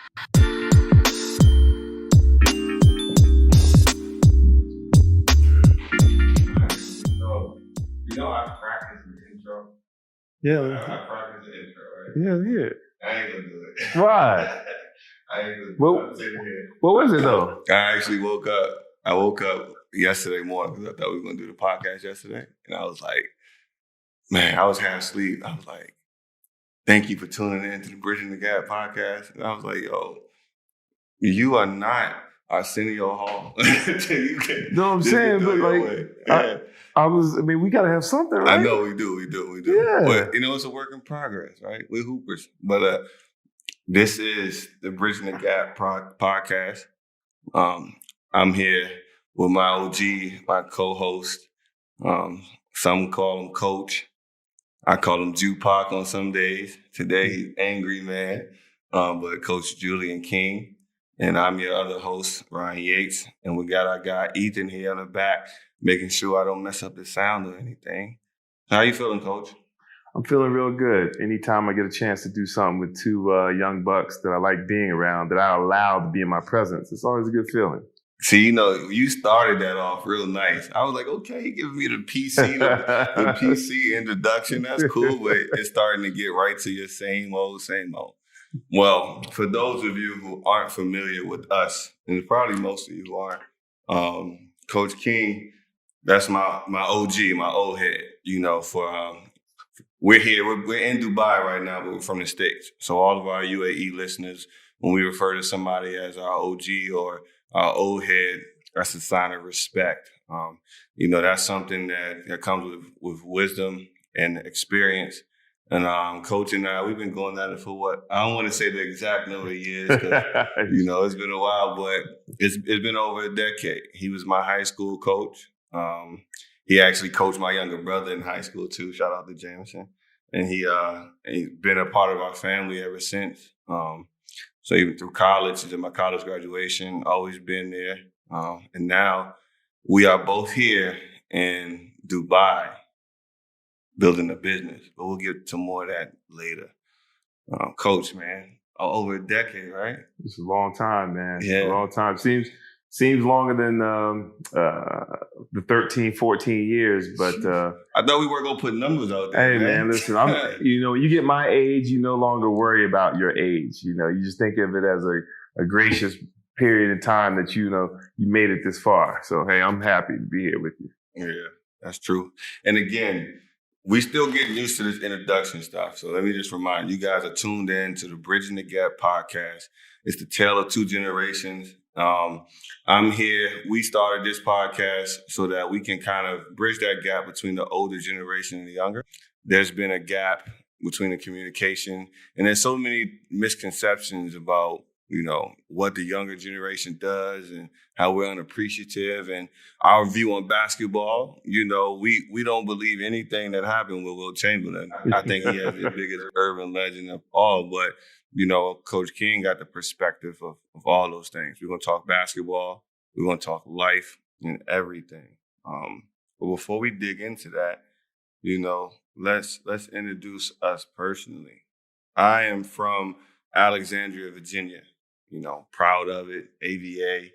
I practiced the intro. Yeah. I practiced the intro, right? Yeah. I ain't gonna do it. Why? I ain't gonna do it. What was it though? I actually woke up yesterday morning because I thought we were gonna do the podcast yesterday. And I was like, man, I was half asleep. I was like, thank you for tuning in to the Bridgin the Gap podcast. And I was like, yo, you are not Arsenio Hall. No, I'm saying, but like, we gotta have something, right? I know we do. Yeah. But it's a work in progress, right? We're hoopers. But this is the Bridgin the Gap podcast. I'm here with my OG, my co-host. Some call him Coach. I call him Jupac on some days. Today, he's Angry Man. But Coach Yates King. And I'm your other host, Ryan Yates. And we got our guy Ethan here on the back, making sure I don't mess up the sound or anything. How you feeling, Coach? I'm feeling real good. Anytime I get a chance to do something with two young bucks that I like being around, that I allow to be in my presence, it's always a good feeling. See, you started that off real nice. I was like, okay, giving me the PC, the PC introduction. That's cool, but it's starting to get right to your same old. Well, for those of you who aren't familiar with us, and probably most of you who aren't, Coach King, that's my OG, my old head. We're here. We're in Dubai right now, but we're from the States. So all of our UAE listeners, when we refer to somebody as our OG or our old head, that's a sign of respect. That's something that comes with wisdom and experience. And Coach and I, we've been going at it for what? I don't want to say the exact number of years because, it's been a while, but it's been over a decade. He was my high school coach. He actually coached my younger brother in high school too. Shout out to Jameson. And he's been a part of our family ever since. So even through college, to my college graduation, always been there. And now we are both here in Dubai, building a business, but we'll get to more of that later. Coach, man, over a decade, right? It's a long time, man. Yeah. It's a long time. Seems longer than the 13, 14 years, but I thought we weren't gonna put numbers out there. Hey, man, listen, when you get my age, you no longer worry about your age. You just think of it as a gracious period of time that you made it this far. So hey, I'm happy to be here with you. Yeah, that's true. And again, we still getting used to this introduction stuff. So let me just remind you guys are tuned in to the Bridgin the Gap podcast. It's the tale of two generations. I'm here. We started this podcast so that we can kind of bridge that gap between the older generation and the younger. There's been a gap between the communication, and there's so many misconceptions about what the younger generation does and how we're unappreciative and our view on basketball. We don't believe anything that happened with Will Chamberlain. I think he has the biggest urban legend of all, but Coach King got the perspective of all those things. We're going to talk basketball. We're going to talk life and everything. But before we dig into that, let's introduce us personally. I am from Alexandria, Virginia. Proud of it. AVA.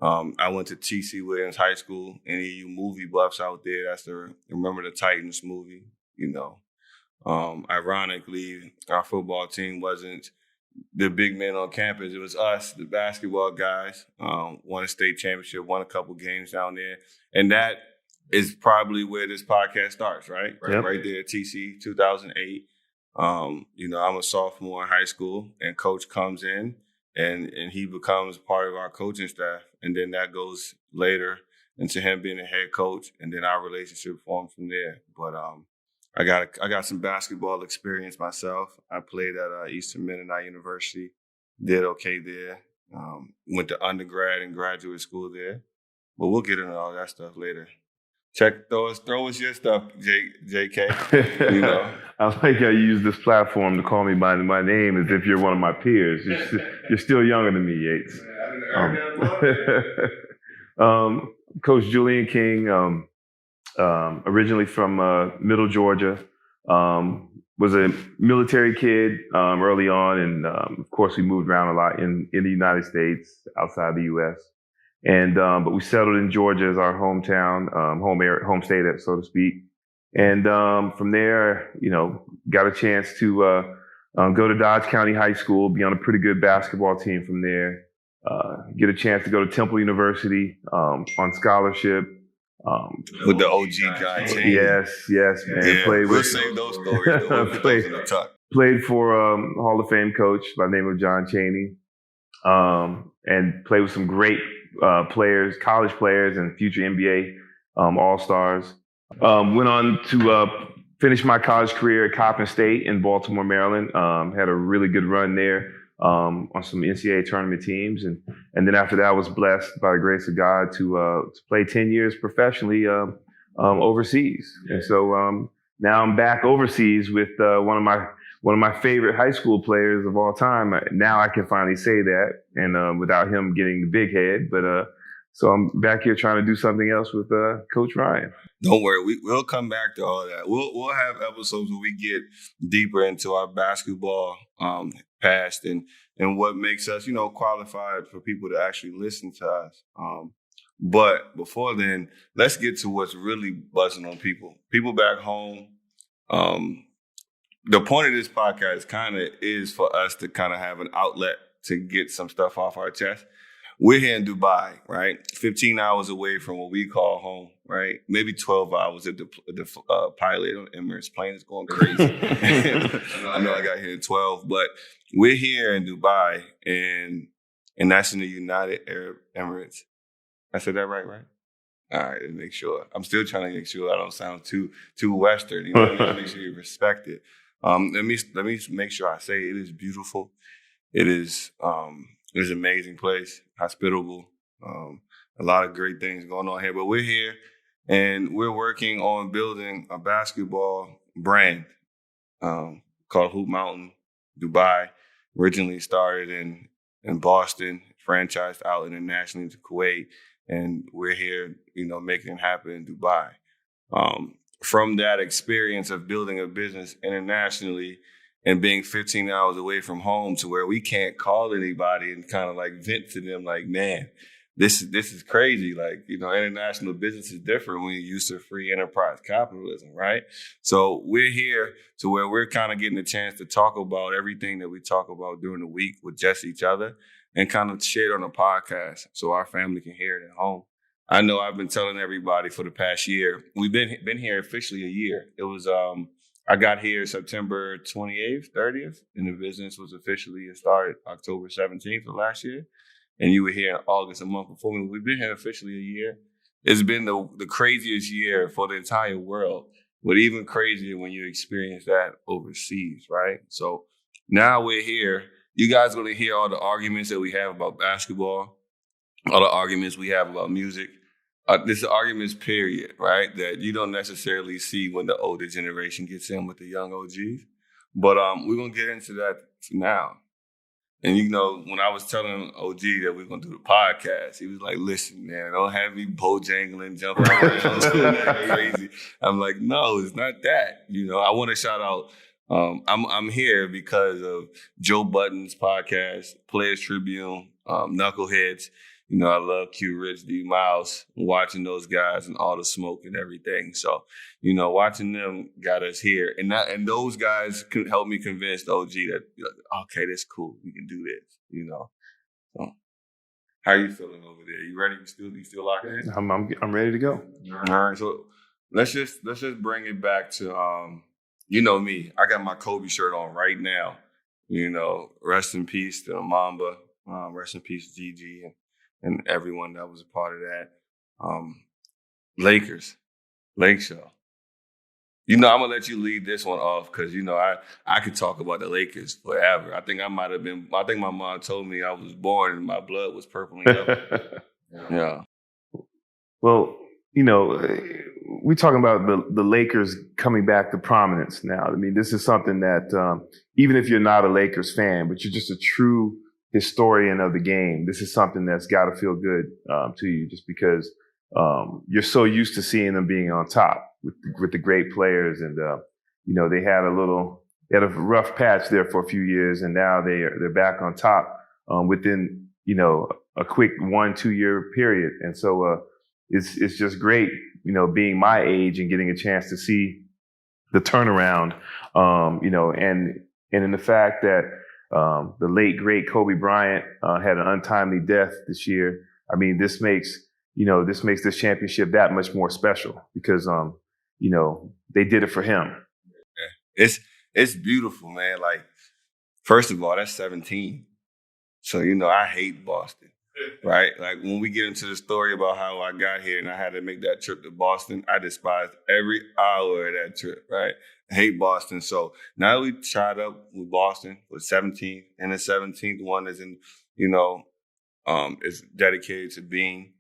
I went to T.C. Williams High School. Any of you movie buffs out there, that's the Remember the Titans movie. Ironically, our football team wasn't the big men on campus. It was us, the basketball guys. Won a state championship, won a couple games down there. And that is probably where this podcast starts, right? Yep. Right there at TC, 2008. I'm a sophomore in high school, and Coach comes in, and he becomes part of our coaching staff. And then that goes later into him being a head coach, and then our relationship forms from there. But I got some basketball experience myself. I played at Eastern Mennonite University, did okay there. Went to undergrad and graduate school there. But we'll get into all that stuff later. Throw us your stuff, JK. I like how you use this platform to call me by my name as if you're one of my peers. You're still younger than me, Yates. Coach Yates King, originally from Middle Georgia. was a military kid early on, and of course we moved around a lot in the United States, outside the U.S. And but we settled in Georgia as our hometown, home state, so to speak. And from there, got a chance to go to Dodge County High School, be on a pretty good basketball team from there. Get a chance to go to Temple University on scholarship. With the OG John Chaney. Yes, man. Yeah, we'll save those stories. We'll put those in the tuck. Played for Hall of Fame coach by the name of John Chaney, and played with some great players, college players, and future NBA All-Stars. Went on to finish my college career at Coppin State in Baltimore, Maryland. Had a really good run there on some NCAA tournament teams, and then after that, I was blessed by the grace of God to play 10 years professionally overseas. And so now I'm back overseas with one of my favorite high school players of all time. Now I can finally say that, and without him getting the big head. But so I'm back here trying to do something else with Coach Ryan. Don't worry, we'll come back to all that. We'll have episodes where we get deeper into our basketball past and what makes us, qualified for people to actually listen to us. But before then, let's get to what's really buzzing on people. People back home. The point of this podcast kind of is for us to kind of have an outlet to get some stuff off our chest. We're here in Dubai, right? 15 hours away from what we call home, right? Maybe 12 hours if the pilot on Emirates plane is going crazy. I know I got here at 12, but we're here in Dubai, and that's in the United Arab Emirates. I said that right? All right, let's make sure. I'm still trying to make sure I don't sound too Western. Make sure you respect it. Let me make sure I say it is beautiful. It is it's an amazing place, hospitable, a lot of great things going on here. But we're here, and we're working on building a basketball brand called Hoopmountain.ae. Originally started in Boston, franchised out internationally to Kuwait, and we're here, making it happen in Dubai. From that experience of building a business internationally and being 15 hours away from home to where we can't call anybody and kind of like vent to them like, man, this is crazy. Like, international business is different when you're used to free enterprise capitalism, right? So we're here to where we're kind of getting a chance to talk about everything that we talk about during the week with just each other and kind of share it on a podcast so our family can hear it at home. I know I've been telling everybody for the past year, we've been here officially a year. It was, I got here September 28th, 30th, and the business was officially started October 17th of last year. And you were here in August, a month before me. We've been here officially a year. It's been the craziest year for the entire world, but even crazier when you experience that overseas, right? So now we're here. You guys are going to hear all the arguments that we have about basketball, all the arguments we have about music. This is arguments, period, right? That you don't necessarily see when the older generation gets in with the young OGs. But we're going to get into that now. And, when I was telling OG that we are going to do the podcast, he was like, listen, man, don't have me bojangling, jumping around, crazy. I'm like, no, it's not that. I want to shout out. I'm here because of Joe Budden's podcast, Players Tribune, Knuckleheads. I love Q Rich, D Miles, watching those guys and all the smoke and everything. So, watching them got us here. And those guys could help me convince the OG that, okay, that's cool. We can do this, So, how are you feeling over there? You ready? You still locked in? I'm ready to go. All right. So let's just bring it back to, me. I got my Kobe shirt on right now. Rest in peace to Mamba. Rest in peace to Gigi and everyone that was a part of that. Lakers, Lake Show. I'm going to let you lead this one off because, I could talk about the Lakers forever. I think my mom told me I was born and my blood was purple and yellow. Yeah. Well, we're talking about the Lakers coming back to prominence now. I mean, this is something that even if you're not a Lakers fan, but you're just a true historian of the game, this is something that's got to feel good to you just because you're so used to seeing them being on top with the great players. And, they had a little they had a rough patch there for a few years, and now they're back on top within a quick 1-2 year period. And so it's just great, being my age and getting a chance to see the turnaround, and in the fact that the late great Kobe Bryant had an untimely death this year. I mean, this makes this championship that much more special because they did it for him. It's beautiful, man. Like, first of all, that's 17. So, I hate Boston, right? Like, when we get into the story about how I got here and I had to make that trip to Boston, I despised every hour of that trip, right? I hate Boston. So now we tied up with Boston with 17, and the 17th one is is dedicated to Bean.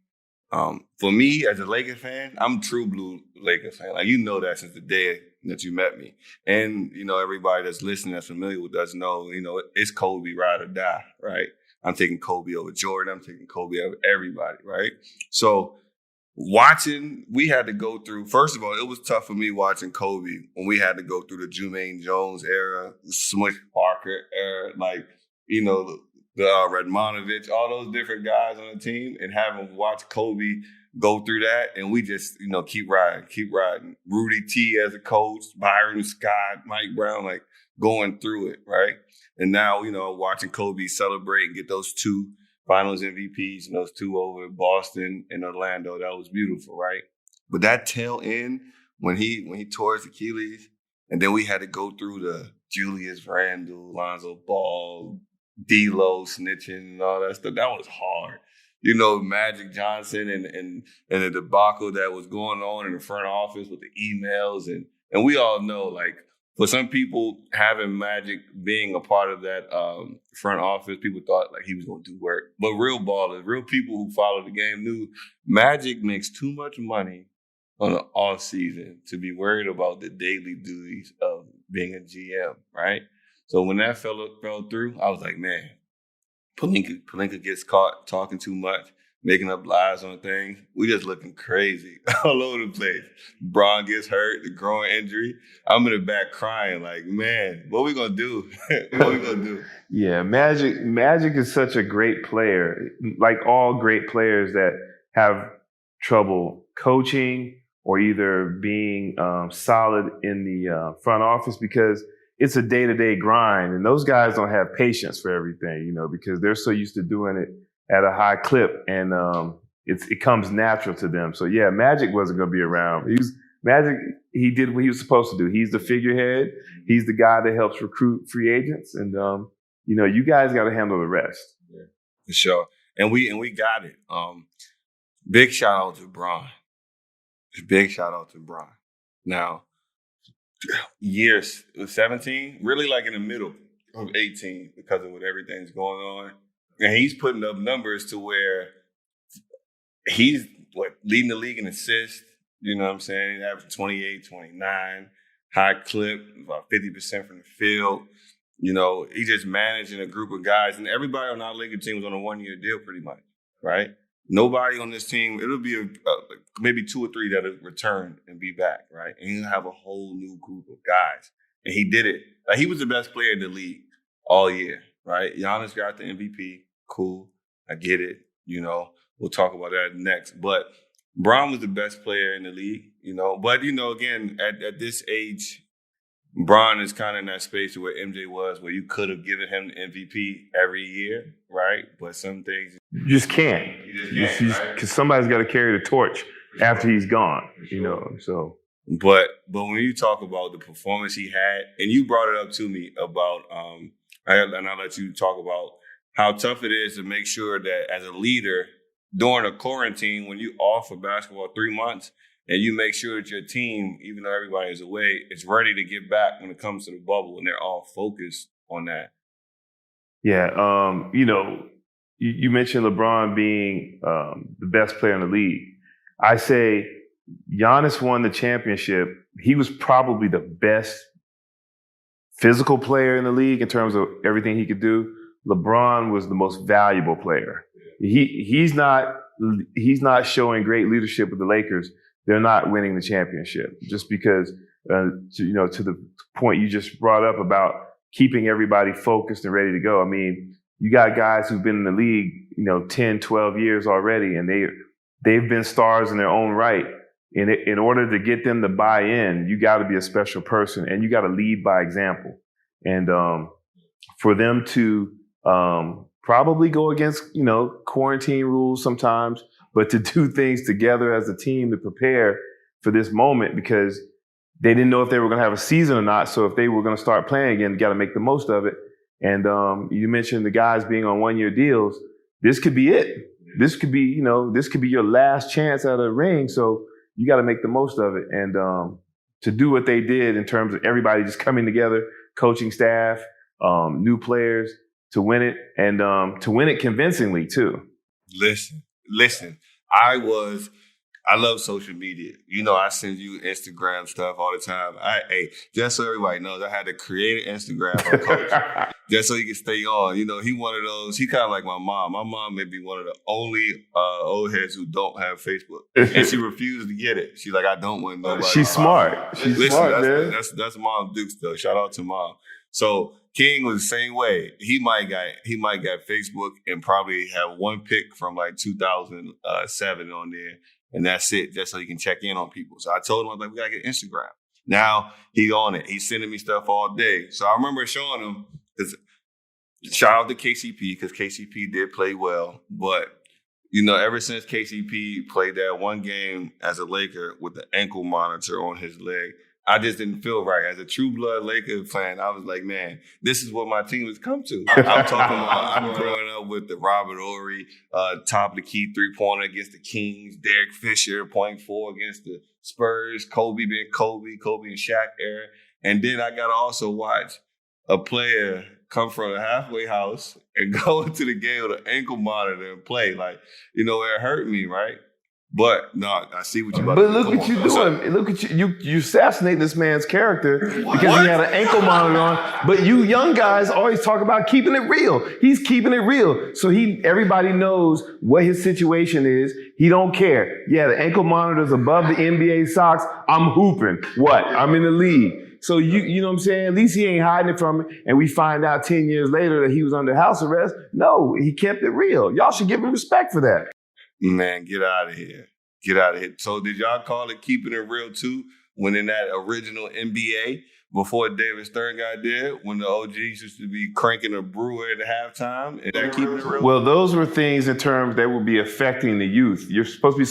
For me, as a Lakers fan, I'm a true blue Lakers fan. Like, that since the day that you met me. And, everybody that's listening, that's familiar with us know, it's Kobe ride or die, right? I'm taking Kobe over Jordan. I'm taking Kobe over everybody, right? So we had to go through, first of all, it was tough for me watching Kobe when we had to go through the Jermaine Jones era, Smush Parker era, the Radmanovich, all those different guys on the team, and having watched Kobe go through that, and we just, keep riding. Rudy T as a coach, Byron Scott, Mike Brown, like going through it, right? And now, watching Kobe celebrate and get those 2 Finals MVPs and those 2 over Boston and Orlando, that was beautiful, right? But that tail end, when he tore his Achilles, and then we had to go through the Julius Randle, Lonzo Ball, D-Lo snitching and all that stuff, that was hard. Magic Johnson and the debacle that was going on in the front office with the emails. And we all know, like, for some people, having Magic being a part of that front office, people thought like he was going to do work. But real ballers, real people who follow the game knew Magic makes too much money on the off season to be worried about the daily duties of being a GM, right? So when that fell through, I was like, man, Pelinka gets caught talking too much, making up lies on things. We just looking crazy all over the place. Braun gets hurt, the groin injury. I'm in the back crying like, man, what we going to do? What we going to do? Yeah, Magic is such a great player. Like all great players that have trouble coaching or either being solid in the front office because it's a day-to-day grind, and those guys don't have patience for everything, because they're so used to doing it at a high clip, and it comes natural to them. So yeah, Magic wasn't going to be around. He did what he was supposed to do. He's the figurehead. He's the guy that helps recruit free agents, and you guys got to handle the rest. Yeah, for sure. And we got it. Big shout out to Braun. Big shout out to Braun. Now, years, it was 17, really like in the middle of 18 because of what everything's going on. And he's putting up numbers to where he's leading the league in assists, you know what I'm saying? He averaged 28, 29, high clip, about 50% from the field. He's just managing a group of guys, and everybody on our Lakers team was on a 1-year deal pretty much, right? Nobody on this team, it'll be maybe 2 or 3 that'll return and be back, right? And he'll have a whole new group of guys. And he did it. Like, he was the best player in the league all year, right? Giannis got the MVP. Cool. I get it. We'll talk about that next. But Braun was the best player in the league, But, again, at this age, Braun is kind of in that space where MJ was, where you could have given him the MVP every year, right? But some things you just can't. Because somebody's got to carry the torch after he's gone, So, but when you talk about the performance he had, and you brought it up to me about, and I'll let you talk about how tough it is to make sure that as a leader during a quarantine, when you off for basketball 3 months, and you make sure that your team, even though everybody is away, is ready to get back when it comes to the bubble, and they're all focused on that. Yeah, you mentioned LeBron being the best player in the league. I say Giannis won the championship. He was probably the best physical player in the league in terms of everything he could do. LeBron was the most valuable player. He's not showing great leadership with the Lakers. They're not winning the championship just because to the point you just brought up about keeping everybody focused and ready to go. I mean, you got guys who've been in the league, 10, 12 years already, and they've been stars in their own right. In order to get them to buy in, you got to be a special person, and you got to lead by example. And for them to probably go against, quarantine rules sometimes, but to do things together as a team to prepare for this moment, because they didn't know if they were going to have a season or not. So if they were going to start playing again, you got to make the most of it. And you mentioned the guys being on 1-year deals. This could be it. This could be, this could be your last chance at a ring. So you got to make the most of it. And to do what they did in terms of everybody just coming together, coaching staff, new players, to win it, and to win it convincingly too. Listen. I love social media. I send you Instagram stuff all the time. Just so everybody knows, I had to create an Instagram for Coach just so he can stay on. He one of those. He kind of like my mom. My mom may be one of the only old heads who don't have Facebook, and she refused to get it. She's like, I don't want nobody. She's smart. She's smart, man. That's Mom Dukes though. Shout out to Mom. So King was the same way. He might got Facebook and probably have one pic from like 2007 on there. And that's it, just so he can check in on people. So I told him, I was like, we got to get Instagram. Now he on it. He's sending me stuff all day. So I remember showing him, because shout out to KCP, because KCP did play well. But, ever since KCP played that one game as a Laker with the ankle monitor on his leg, I just didn't feel right. As a true blood Laker fan, I was like, man, this is what my team has come to. I'm talking about, I'm growing up with the Robert Horry, top of the key 3-pointer against the Kings, Derek Fisher, point 4 against the Spurs, Kobe being Kobe and Shaq era. And then I got to also watch a player come from a halfway house and go into the game with an ankle monitor and play. Like, it hurt me, right? But no, I see what you about to do. But look what you're doing. Look at you assassinate this man's character because he had an ankle monitor on. But you young guys always talk about keeping it real. He's keeping it real. So everybody knows what his situation is. He don't care. Yeah, the ankle monitor's above the NBA socks. I'm hooping. What? I'm in the league. So you know what I'm saying? At least he ain't hiding it from me. And we find out 10 years later that he was under house arrest. No, he kept it real. Y'all should give him respect for that. Man, get out of here. Get out of here. So did y'all call it keeping it real too when in that original NBA before David Stern got there, when the OGs used to be cranking a brewer at halftime? Is that keeping it real? Well, those were things in terms that would be affecting the youth. You're supposed to be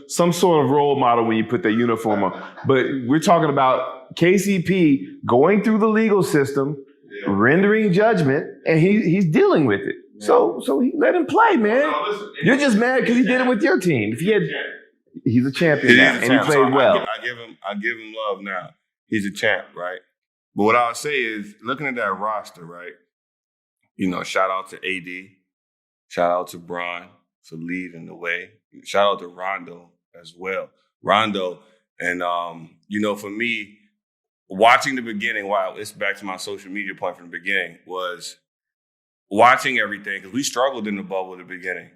some sort of role model when you put that uniform on. But we're talking about KCP going through the legal system, rendering judgment, and he's dealing with it. Yeah. So he let him play, man. No, listen, you're just mad because he did it with your team. He's a champion now, and he played well. I give him love now. He's a champ, right? But what I'll say is, looking at that roster, right? Shout out to AD, shout out to Bron for leading the way. Shout out to Rondo as well. Rondo, and for me, watching the beginning. Wow, it's back to my social media point from the beginning was watching everything, because we struggled in the bubble at the beginning,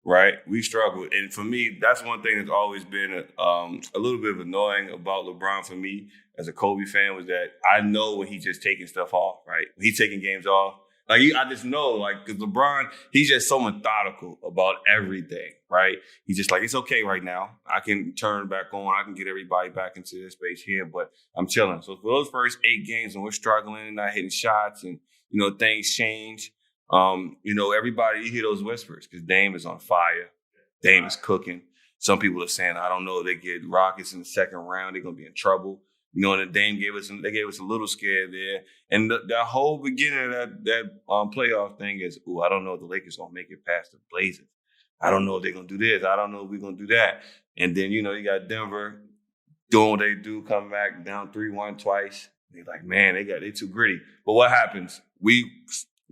right? We struggled. And for me, that's one thing that's always been a little bit of annoying about LeBron for me as a Kobe fan, was that I know when he's just taking stuff off, right? When he's taking games off. I just know, because LeBron, he's just so methodical about everything, right? He's just like, it's okay right now. I can turn back on. I can get everybody back into this space here, but I'm chilling. So for those first 8 games when we're struggling, not hitting shots, and, things change, everybody, you hear those whispers because Dame is on fire. Dame is cooking. Some people are saying, I don't know, they get Rockets in the second round, they're going to be in trouble. And the Dame gave us a little scare there. And the whole beginning of that playoff thing is, I don't know if the Lakers going to make it past the Blazers. I don't know if they're going to do this. I don't know if we're going to do that. And then, you got Denver doing what they do, come back down 3-1 twice. They're like, man, they too gritty. But what happens? We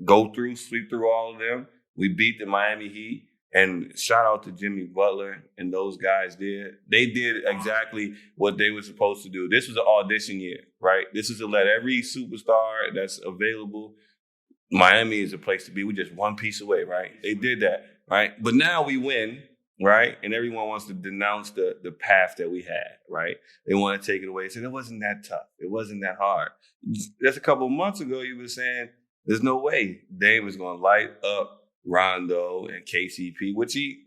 sweep through all of them. We beat the Miami Heat. And shout out to Jimmy Butler and those guys there. They did exactly what they were supposed to do. This was an audition year, right? This is to let every superstar that's available. Miami is a place to be. We're just one piece away, right? They did that, right? But now we win. right? And everyone wants to denounce the path that we had, right? They want to take it away. Say it wasn't that tough. It wasn't that hard. Just a couple of months ago, you were saying there's no way Dame is going to light up Rondo and KCP,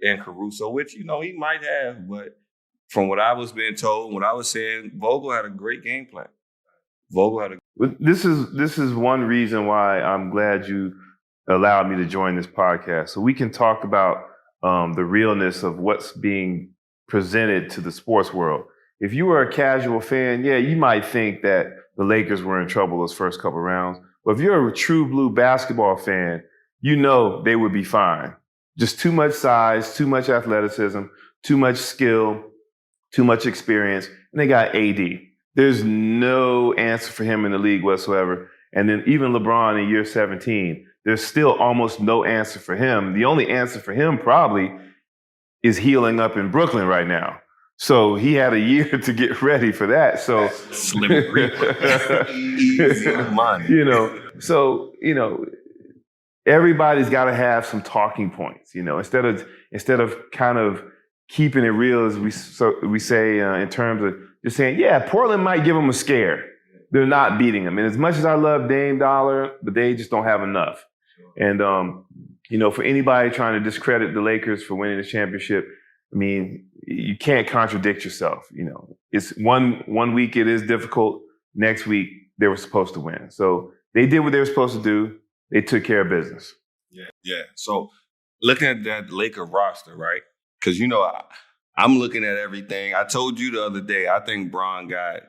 and Caruso, which he might have, but from what I was being told, what I was saying, Vogel had a great game plan. This is one reason why I'm glad you allowed me to join this podcast, so we can talk about the realness of what's being presented to the sports world. If you were a casual fan, yeah, you might think that the Lakers were in trouble those first couple rounds. But if you're a true blue basketball fan, they would be fine. Just too much size, too much athleticism, too much skill, too much experience, and they got AD. There's no answer for him in the league whatsoever. And then even LeBron in year 17, there's still almost no answer for him. The only answer for him probably is healing up in Brooklyn right now. So he had a year to get ready for that. So slim easy money. Everybody's got to have some talking points. Instead of kind of keeping it real, as we say in terms of just saying, yeah, Portland might give them a scare. They're not beating them. And as much as I love Dame Dollar, but they just don't have enough. And, for anybody trying to discredit the Lakers for winning the championship, I mean, you can't contradict yourself. It's one week it is difficult. Next week they were supposed to win. So they did what they were supposed to do. They took care of business. Yeah. So looking at that Laker roster, right? Because, I'm looking at everything. I told you the other day, I think Bron got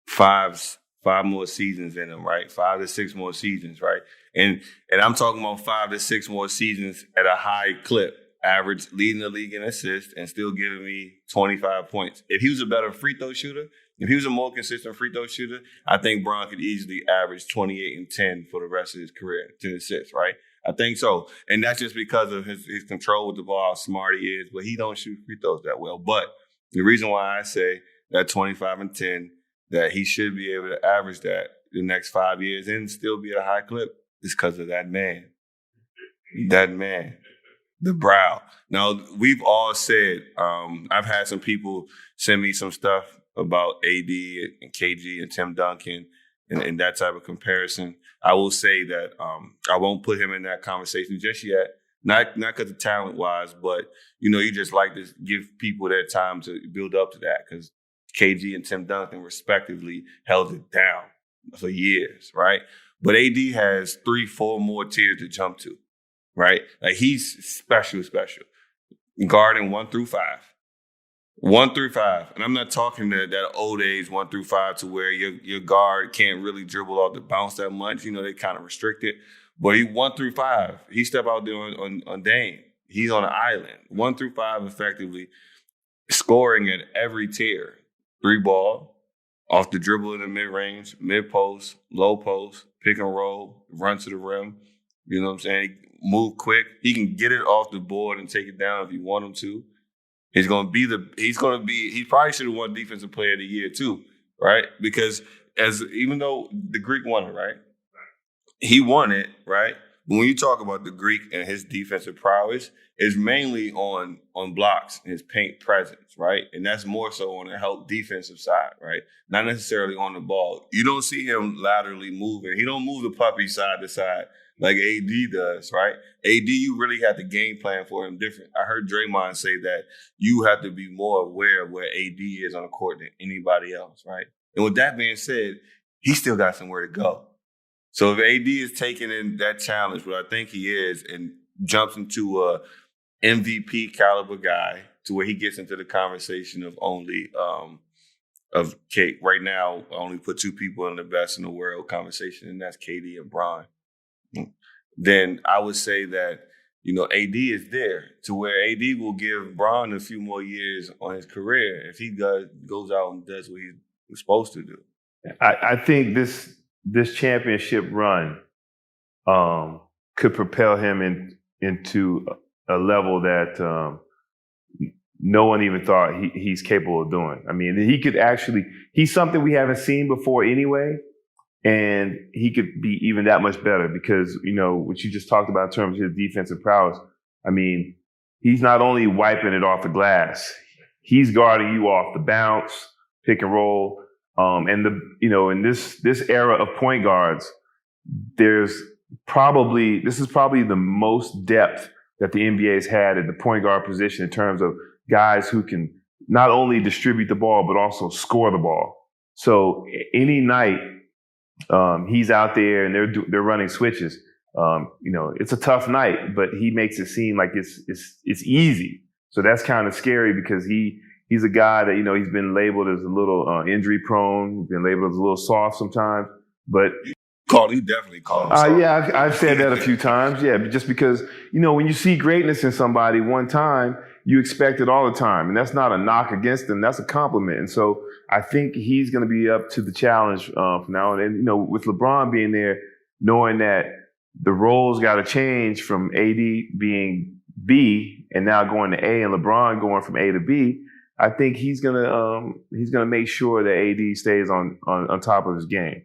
five more seasons in him, right? 5 to 6 more seasons, right? And I'm talking about 5 to 6 more seasons at a high clip, average, leading the league in assists and still giving me 25 points. If he was a better free throw shooter, if he was a more consistent free throw shooter, I think Bron could easily average 28 and 10 for the rest of his career, 10 assists, right? I think so. And that's just because of his control with the ball, how smart he is, but he don't shoot free throws that well. But the reason why I say that 25 and 10, that he should be able to average that the next 5 years and still be at a high clip is because of that man. That man. The brow. Now, we've all said, I've had some people send me some stuff about AD and KG and Tim Duncan and that type of comparison. I will say that I won't put him in that conversation just yet. Not because of talent-wise, but, you just like to give people their time to build up to that because KG and Tim Duncan, respectively, held it down for years, right? But AD has 3-4 more tiers to jump to, right? Like, he's special. Guarding 1 through 5. 1 through 5. And I'm not talking that old age 1 through 5 to where your guard can't really dribble off the bounce that much. They kind of restrict it. But he 1 through 5. He step out there on Dame. He's on an island. 1 through 5 effectively scoring at every tier. 3 ball, off the dribble in the mid-range, mid-post, low post, pick and roll, run to the rim. You know what I'm saying? Move quick. He can get it off the board and take it down if you want him to. He probably should have won Defensive Player of the Year too, right? Because even though the Greek won it, right? He won it, right? But when you talk about the Greek and his defensive prowess, it's mainly on blocks and his paint presence, right? And that's more so on the help defensive side, right? Not necessarily on the ball. You don't see him laterally moving. He don't move the puppy side to side like AD does, right? AD, you really have to game plan for him different. I heard Draymond say that you have to be more aware of where AD is on the court than anybody else, right? And with that being said, he still got somewhere to go. So if AD is taking in that challenge, what I think he is, and jumps into a MVP caliber guy to where he gets into the conversation of only of Kate. Right now, I only put 2 people in the best in the world conversation, and that's KD and Bron. Then I would say that, AD is there to where AD will give Bron a few more years on his career if he goes out and does what he's supposed to do. I think this championship run could propel him into a level that no one even thought he's capable of doing. I mean, he's something we haven't seen before anyway. And he could be even that much better because, what you just talked about in terms of his defensive prowess. I mean, he's not only wiping it off the glass, he's guarding you off the bounce, pick and roll. And in this era of point guards, this is probably the most depth that the NBA's had at the point guard position in terms of guys who can not only distribute the ball but also score the ball. So any night he's out there and they're running switches. It's a tough night, but he makes it seem like it's easy. So that's kind of scary because he's a guy that he's been labeled as a little injury prone, been labeled as a little soft sometimes, but. You definitely called him. Yeah, I've said that a few times. Yeah, just because, when you see greatness in somebody one time, you expect it all the time. And that's not a knock against him. That's a compliment. And so I think he's going to be up to the challenge from now on. And, with LeBron being there, knowing that the roles got to change from AD being B and now going to A and LeBron going from A to B, I think he's going to make sure that AD stays on top of his game.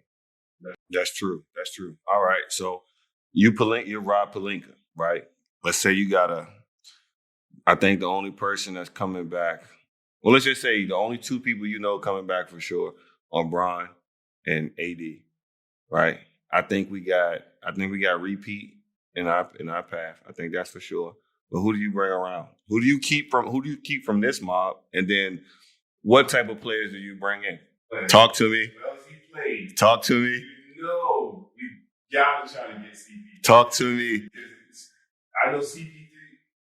That's true. All right. So you're Rob Pelinka, right? Let's say you got I think the only person that's coming back, well, let's just say the only two people coming back for sure are Bron and AD, right? I think we got repeat in our path. I think that's for sure. But who do you bring around? Who do you keep from this mob? And then what type of players do you bring in? Talk to me. Talk to me. You gotta try to get CP. Talk to me. I know CP3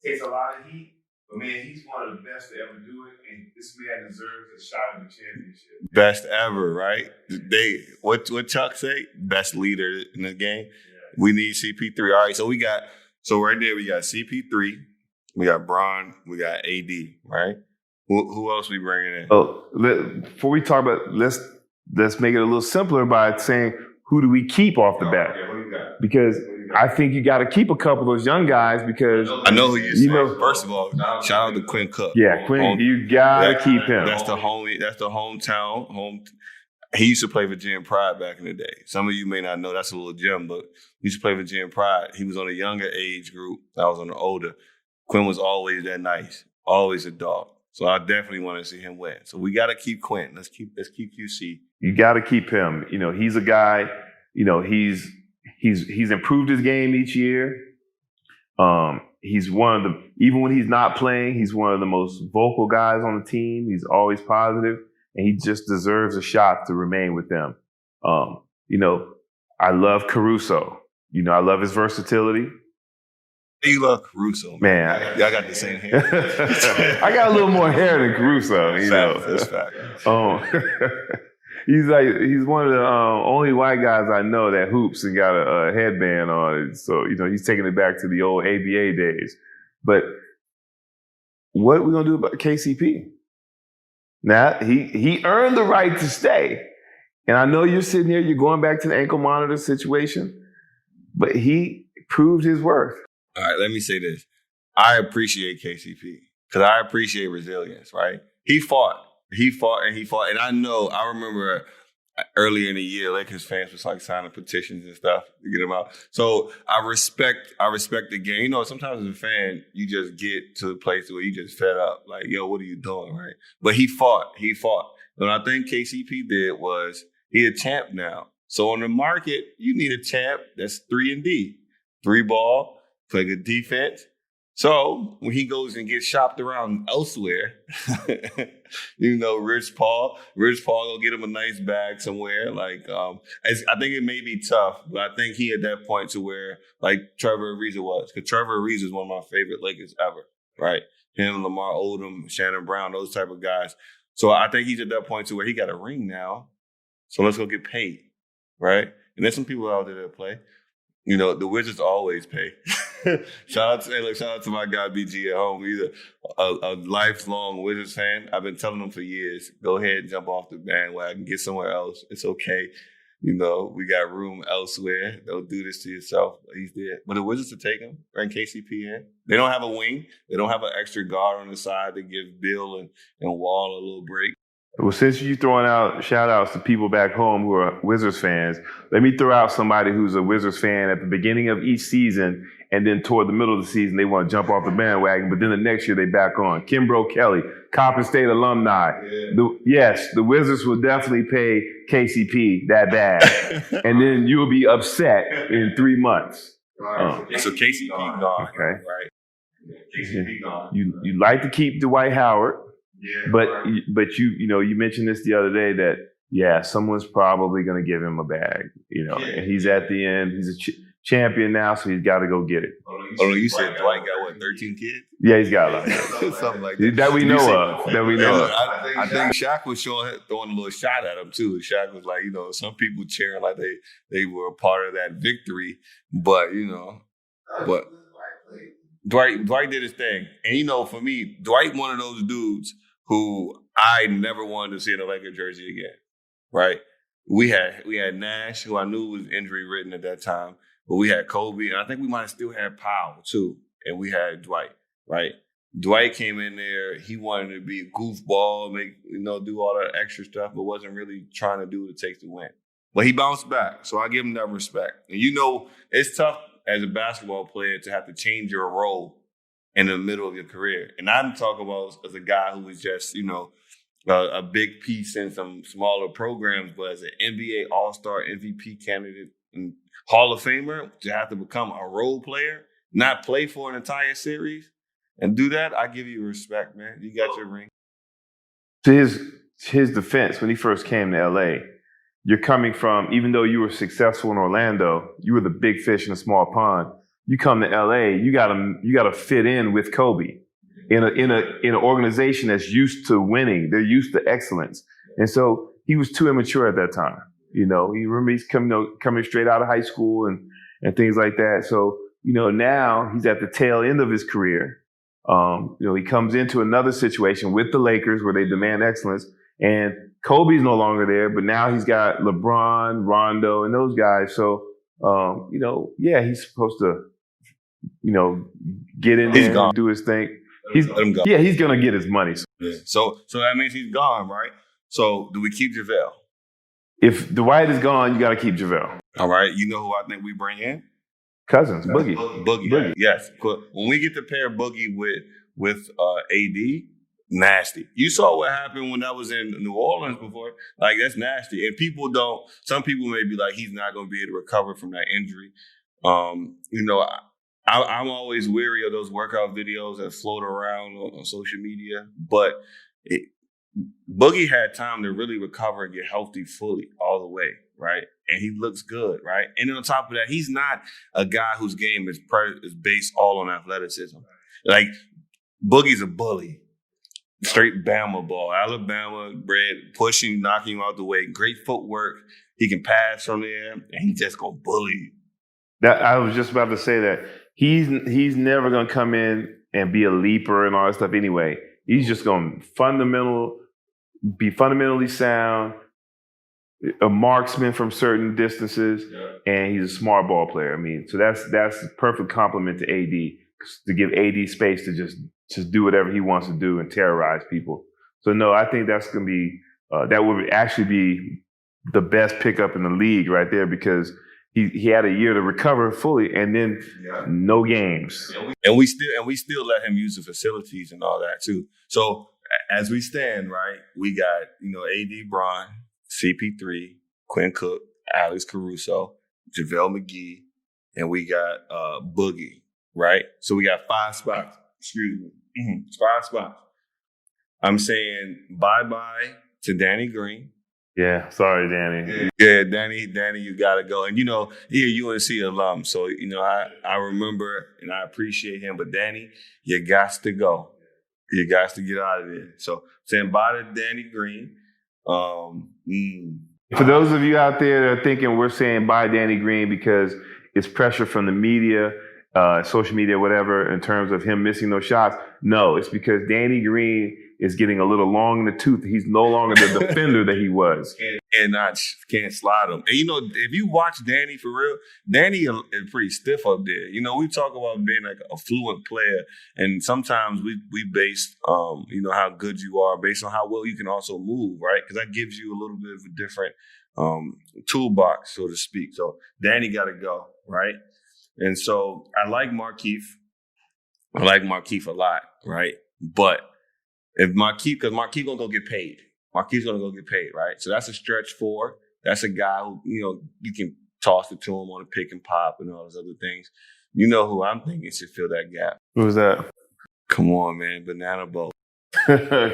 takes a lot of heat, but man, he's one of the best to ever do it, and this man deserves a shot at the championship. Best ever, right? What Chuck say? Best leader in the game. Yeah. We need CP3. All right, so right there we got CP3, we got Bron, we got AD, right? Who else we bringing in? Oh, before we talk about let's make it a little simpler by saying who do we keep off the bat? Yeah, what do you got? Because I think you got to keep a couple of those young guys because I know who you know. First of all, shout out to Quinn Cook. Yeah, Quinn, you got to keep him. That's the hometown. He used to play Virginia Pride back in the day. Some of you may not know that's a little gem, but he used to play Virginia Pride. He was on a younger age group. I was on the older. Quinn was always that nice, always a dog. So I definitely want to see him win. So we got to keep Quinn. Let's keep QC. You got to keep him. He's a guy. He's improved his game each year. He's even when he's not playing, he's one of the most vocal guys on the team. He's always positive, and he just deserves a shot to remain with them. I love Caruso. I love his versatility. You love Caruso, man. Y'all got the same hair. I got a little more hair than Caruso. That's fact. He's one of the only white guys I know that hoops and got a headband on it. So he's taking it back to the old ABA days. But what are we gonna do about KCP? Now he earned the right to stay, and I know you're sitting here, you're going back to the ankle monitor situation, but he proved his worth. All right, let me say this. I appreciate KCP because I appreciate resilience, right? He fought. And I remember earlier in the year, Lakers fans was like signing petitions and stuff to get him out. So I respect the game. Sometimes as a fan, you just get to the place where you just fed up. Like, yo, what are you doing, right? But he fought. What I think KCP did was he a champ now. So on the market, you need a champ that's 3-and-D. 3 ball, play good defense. So when he goes and gets shopped around elsewhere, Rich Paul will get him a nice bag somewhere. Like, I think it may be tough, but I think he at that point to where like Trevor Ariza was, because Trevor Ariza is one of my favorite Lakers ever, right? Him, Lamar Odom, Shannon Brown, those type of guys. So I think he's at that point to where he got a ring now. So let's go get paid, right? And there's some people out there that play. The Wizards always pay. Shout out to my guy BG at home. He's a lifelong Wizards fan. I've been telling him for years, go ahead and jump off the bandwagon, get somewhere else. It's okay. We got room elsewhere. Don't do this to yourself. He's there. But the Wizards will take him, bring KCP in. They don't have a wing. They don't have an extra guard on the side to give Bill and Wall a little break. Well, since you're throwing out shout-outs to people back home who are Wizards fans, let me throw out somebody who's a Wizards fan at the beginning of each season and then toward the middle of the season, they want to jump off the bandwagon, but then the next year they back on. Kimbrough Kelly, Coppin State alumni. The Wizards will definitely pay KCP that bad, and then you'll be upset in 3 months. So KCP gone, okay. right? KCP gone. You like to keep Dwight Howard, but you mentioned this the other day that someone's probably going to give him a bag, and he's at the end. He's a champion now, so he's got to go get it. Oh, you said Dwight got 13 kids? Yeah, he's got a lot. Something like that. That we know of. I think Shaq was throwing a little shot at him too. Shaq was like, some people cheering like they were a part of that victory, but Dwight did his thing. And for me, Dwight one of those dudes who I never wanted to see in a Lakers jersey again. Right? We had Nash, who I knew was injury ridden at that time, but we had Kobe, and I think we might have still had Powell too, and we had Dwight. Right? Dwight came in there. He wanted to be a goofball, do all that extra stuff, but wasn't really trying to do what it takes to win. But he bounced back, so I give him that respect. And it's tough as a basketball player to have to change your role in the middle of your career. And I'm talking about as a guy who was just, a big piece in some smaller programs, but as an NBA All-Star MVP candidate and Hall of Famer, to have to become a role player, not play for an entire series, and do that, I give you respect, man. You got your ring. To his defense, when he first came to LA, you're coming from, even though you were successful in Orlando, you were the big fish in a small pond. You come to LA, you gotta fit in with Kobe in an organization that's used to winning. They're used to excellence, and so he was too immature at that time. You remember he's coming straight out of high school and things like that. So now he's at the tail end of his career. He comes into another situation with the Lakers where they demand excellence, and Kobe's no longer there, but now he's got LeBron, Rondo, and those guys. So, he's supposed to, get in there and do his thing. He's going to get his money. So that means he's gone, right? So do we keep JaVale? If Dwight is gone, you got to keep JaVale. All right. You know who I think we bring in? Cousins, Boogie. Boogie. Yes. When we get to pair Boogie with AD, nasty. You saw what happened when I was in New Orleans before. Like, that's nasty. And some people may be like, he's not going to be able to recover from that injury. I'm always weary of those workout videos that float around on social media. But Boogie had time to really recover and get healthy fully all the way, right? And he looks good, right? And then on top of that, he's not a guy whose game is based all on athleticism. Like, Boogie's a bully. Straight Bama ball. Alabama bred, pushing, knocking you out the way. Great footwork. He can pass from there, and he just gonna bully you. I was just about to say that. He's never gonna come in and be a leaper and all that stuff anyway. He's just gonna be fundamentally sound, a marksman from certain distances, and he's a smart ball player. So that's the perfect compliment to AD, to give AD space to just do whatever he wants to do and terrorize people. So no, I think that's going to be that would actually be the best pickup in the league right there, because he had a year to recover fully, and then no games. And we still let him use the facilities and all that too. So as we stand, right, we got AD, Bron, CP3, Quinn Cook, Alex Caruso, JaVale McGee, and we got Boogie, right? So we got 5 spots. Excuse me. 5 spots. I'm saying bye-bye to Danny Green. Yeah, sorry, Danny. Yeah, Danny, you got to go. And, he's a UNC alum. So, I remember and I appreciate him. But, Danny, you got to go. You got to get out of there. So, saying bye to Danny Green. For those of you out there that are thinking we're saying bye Danny Green because it's pressure from the media, social media, whatever, in terms of him missing those shots, no, it's because Danny Green is getting a little long in the tooth. He's no longer the defender that he was. And can't slide him. And, if you watch Danny for real, Danny is pretty stiff up there. We talk about being like a fluent player, and sometimes we base, how good you are based on how well you can also move, right? Because that gives you a little bit of a different toolbox, so to speak. So Danny got to go, right? And so I like Markeith. I like Markeith a lot, right? But if Markeith, because Markeith gonna go get paid. Markeith's gonna go get paid, right? So that's a stretch 4. That's a guy who, you can toss it to him on a pick and pop and all those other things. You know who I'm thinking should fill that gap. Who's that? Come on, man. Banana Boat.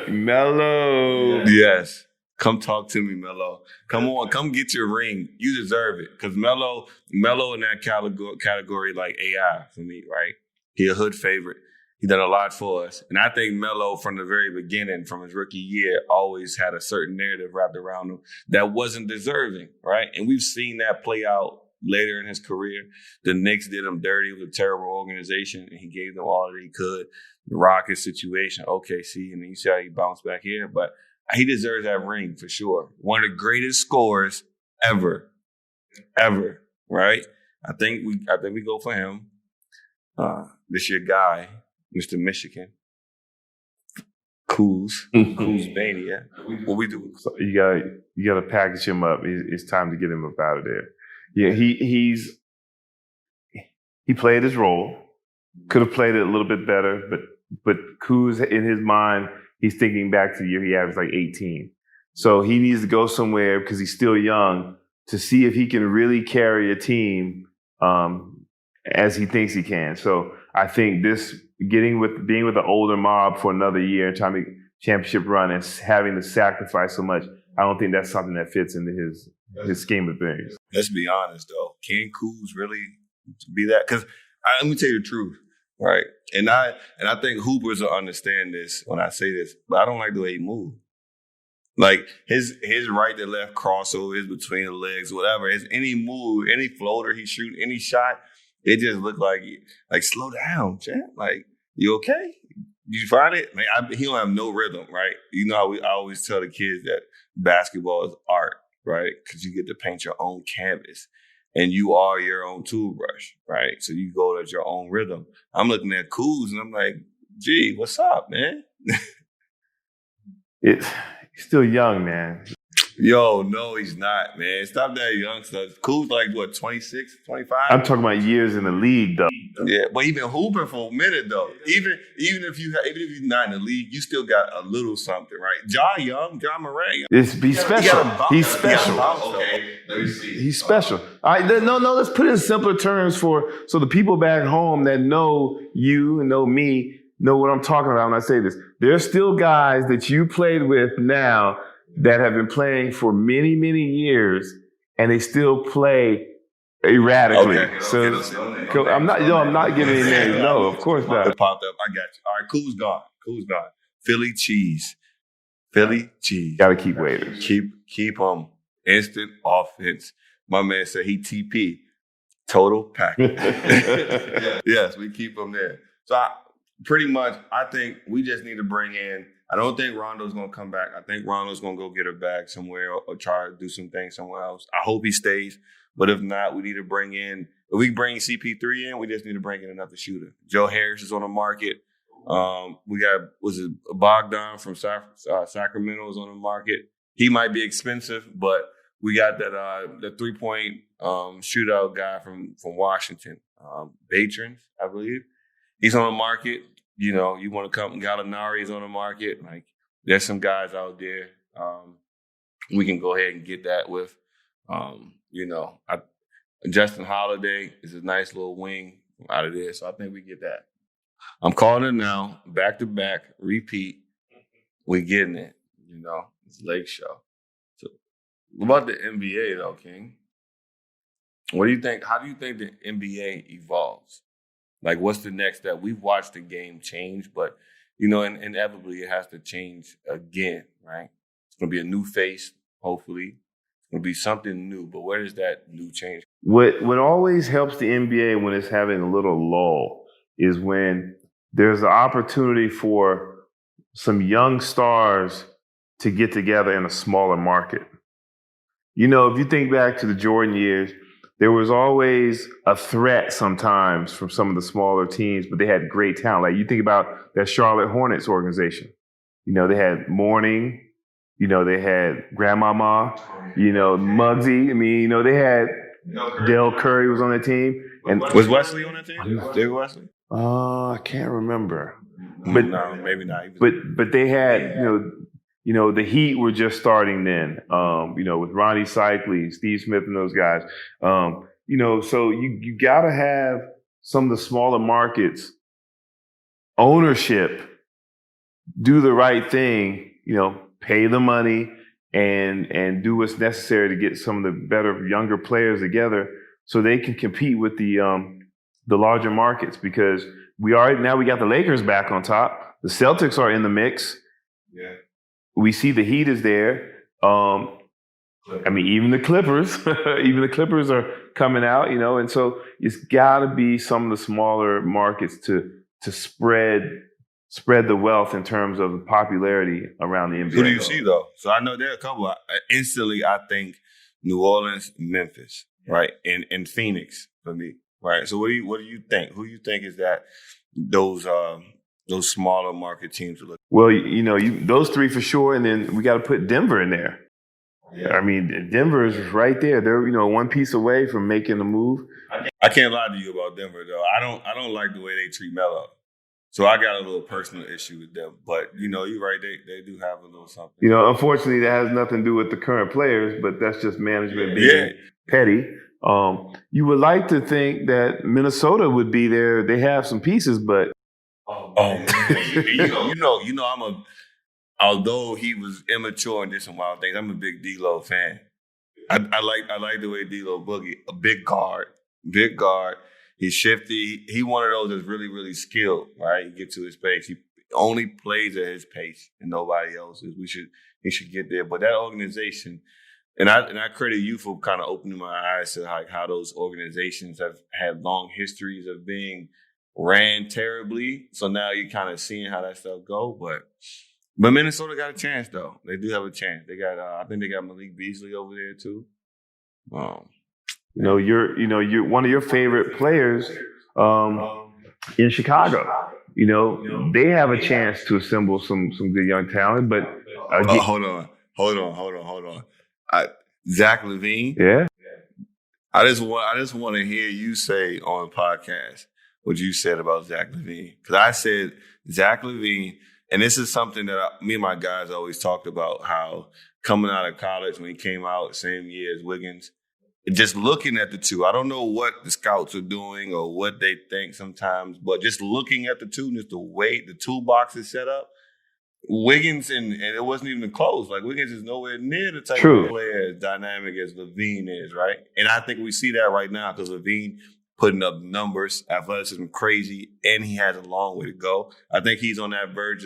Melo. Yes. Come talk to me, Melo. Come on. Come get your ring. You deserve it. Because Melo in that category like AI for me, right? He a hood favorite. He done a lot for us. And I think Melo, from the very beginning, from his rookie year, always had a certain narrative wrapped around him that wasn't deserving, right? And we've seen that play out later in his career. The Knicks did him dirty. It was a terrible organization, and he gave them all that he could. The Rockets situation, OKC, and then you see how he bounced back here. But he deserves that ring for sure. One of the greatest scorers ever, right? I think we go for him. This your guy, Mr. Michigan. Kuz Mania. What we do? So you gotta package him up. It's time to get him up out of there. Yeah, he played his role. Could have played it a little bit better, but Kuz, in his mind, he's thinking back to the year he averaged like 18. So he needs to go somewhere because he's still young to see if he can really carry a team as he thinks he can. So I think being with the older mob for another year and trying to make championship run and having to sacrifice so much, I don't think that's something that fits into his scheme of things. Let's be honest, though. Can Kuz really be that? Because let me tell you the truth, right? And I think Hoopers will understand this when I say this, but I don't like the way he moves. Like his right to left crossover, his between the legs, whatever. His any move, any floater he shoot, any shot, it just looked like slow down, champ. Like, you okay? Did you find it? Like, he don't have no rhythm, right? You know how I always tell the kids that basketball is art, right? Because you get to paint your own canvas. And you are your own toothbrush, right? So you go at your own rhythm. I'm looking at Kuz and I'm like, gee, what's up, man? He's still young, man. Yo, no, he's not, man. Stop that young stuff. Kuz like, what, 26, 25? I'm talking about years in the league, though. Yeah, but he been hooping for a minute, though. Even if you're not in the league, you still got a little something, right? John Moran. He's special. He's special. Okay, let me see. He's special. All right, no, let's put it in simpler terms so the people back home that know you and know me know what I'm talking about when I say this. There's still guys that you played with now that have been playing for many, many years, and they still play erratically. Okay. I'm not giving any names. No, of course not. It popped up. I got you. All right, Kuz gone. Philly cheese. Got to keep Waiters. Keep them. Instant offense. My man said he TP. Total package. Yes, we keep them there. So I think we just need to bring in. I don't think Rondo's going to come back. I think Rondo's going to go get her bag somewhere or try to do some things somewhere else. I hope he stays. But if not, we need to bring in – if we bring CP3 in, we just need to bring in another shooter. Joe Harris is on the market. We got – Bogdan from Sacramento is on the market. He might be expensive, but we got that the three-point shootout guy from Washington, Bridgin, I believe. He's on the market. You know, you want to come, Gallinari is on the market. Like, there's some guys out there we can go ahead and get that with. Justin Holiday is a nice little wing out of there, so I think we get that. I'm calling it now, back to back, repeat. We're getting it. It's Lake Show. So, what about the NBA though, King? What do you think? How do you think the NBA evolves? Like, what's the next step? We've watched the game change, but, inevitably it has to change again, right? It's going to be a new face, hopefully. It's going to be something new, but where does that new change? What always helps the NBA when it's having a little lull is when there's an opportunity for some young stars to get together in a smaller market. If you think back to the Jordan years, there was always a threat sometimes from some of the smaller teams, but they had great talent. Like, you think about that Charlotte Hornets organization. They had Mourning. They had Grandmama. Muggsy. They had Del Curry was on the team. And was Wesley on that team? David Wesley? I can't remember. But no, maybe not. But they had the Heat were just starting then. With Ronnie Cycli, Steve Smith, and those guys. So you got to have some of the smaller markets ownership do the right thing. Pay the money and do what's necessary to get some of the better younger players together so they can compete with the larger markets, because we got the Lakers back on top. The Celtics are in the mix. Yeah. We see the Heat is there. Even the Clippers, are coming out, and so it's got to be some of the smaller markets to spread the wealth in terms of the popularity around the NBA. Who do you see though? So I know there are a couple. Instantly, I think New Orleans, Memphis, right, and Phoenix for me, right. So what do you think? Who do you think is that those smaller market teams to look? Well, those three for sure, and then we got to put Denver in there. Yeah. Denver is right there. They're one piece away from making a move. I can't lie to you about Denver though. I don't like the way they treat Melo. So I got a little personal issue with them. But, you're right, they do have a little something. Unfortunately, that has nothing to do with the current players, but that's just management being petty. You would like to think that Minnesota would be there. They have some pieces, but... although he was immature and did some wild things, I'm a big D-Lo fan. I like the way D-Lo boogie. A big guard. He's shifty. He one of those that's really, really skilled, right? He gets to his pace. He only plays at his pace and nobody else's. He should get there. But that organization, and I credit you for kind of opening my eyes to like how those organizations have had long histories of being ran terribly. So now you're kind of seeing how that stuff go. But Minnesota got a chance though. They do have a chance. They got I think they got Malik Beasley over there too. You're one of your favorite players in Chicago. They have a chance to assemble some good young talent. But hold on. Zach LaVine. Yeah. I just want to hear you say on the podcast what you said about Zach LaVine, because I said Zach LaVine, and this is something that me and my guys always talked about, how coming out of college when he came out same year as Wiggins. Just looking at the two, I don't know what the scouts are doing or what they think sometimes, but just looking at the two, just the way the toolbox is set up, Wiggins and it wasn't even close. Like Wiggins is nowhere near the type of player as dynamic as LaVine is, right? And I think we see that right now because LaVine putting up numbers, athleticism crazy, and he has a long way to go. I think he's on that verge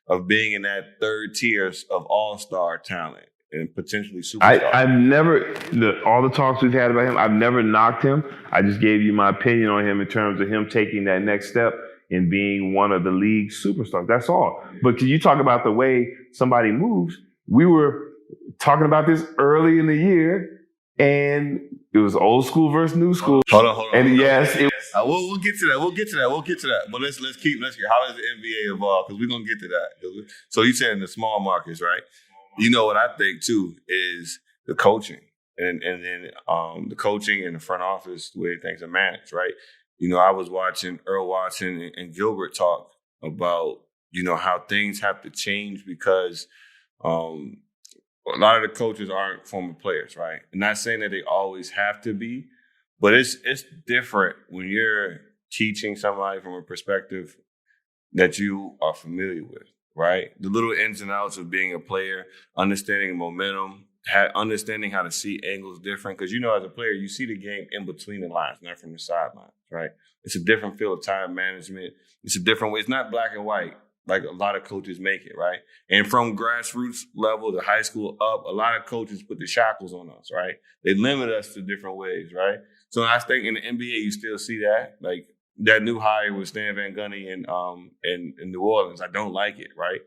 of being in that third tier of all-star talent. And potentially superstar. I've never, all the talks we've had about him, I've never knocked him. I just gave you my opinion on him in terms of him taking that next step and being one of the league's superstars. That's all. But can you talk about the way somebody moves? We were talking about this early in the year, and it was old school versus new school. Hold on. And yes, we'll get to that. We'll get to that. But let's get how does the NBA evolve? Because we're gonna get to that. So you said in the small markets, right? What I think too is the coaching and then the coaching and the front office, the way things are managed, right? I was watching Earl Watson and Gilbert talk about, how things have to change because a lot of the coaches aren't former players, right? I'm not saying that they always have to be, but it's different when you're teaching somebody from a perspective that you are familiar with. Right? The little ins and outs of being a player, understanding momentum, understanding how to see angles different. Because, as a player, you see the game in between the lines, not from the sidelines, right? It's a different feel of time management. It's a different way. It's not black and white like a lot of coaches make it, right? And from grassroots level to high school up, a lot of coaches put the shackles on us, right? They limit us to different ways, right? So I think in the NBA, you still see that. Like, that new hire with Stan Van Gundy in New Orleans, I don't like it, right?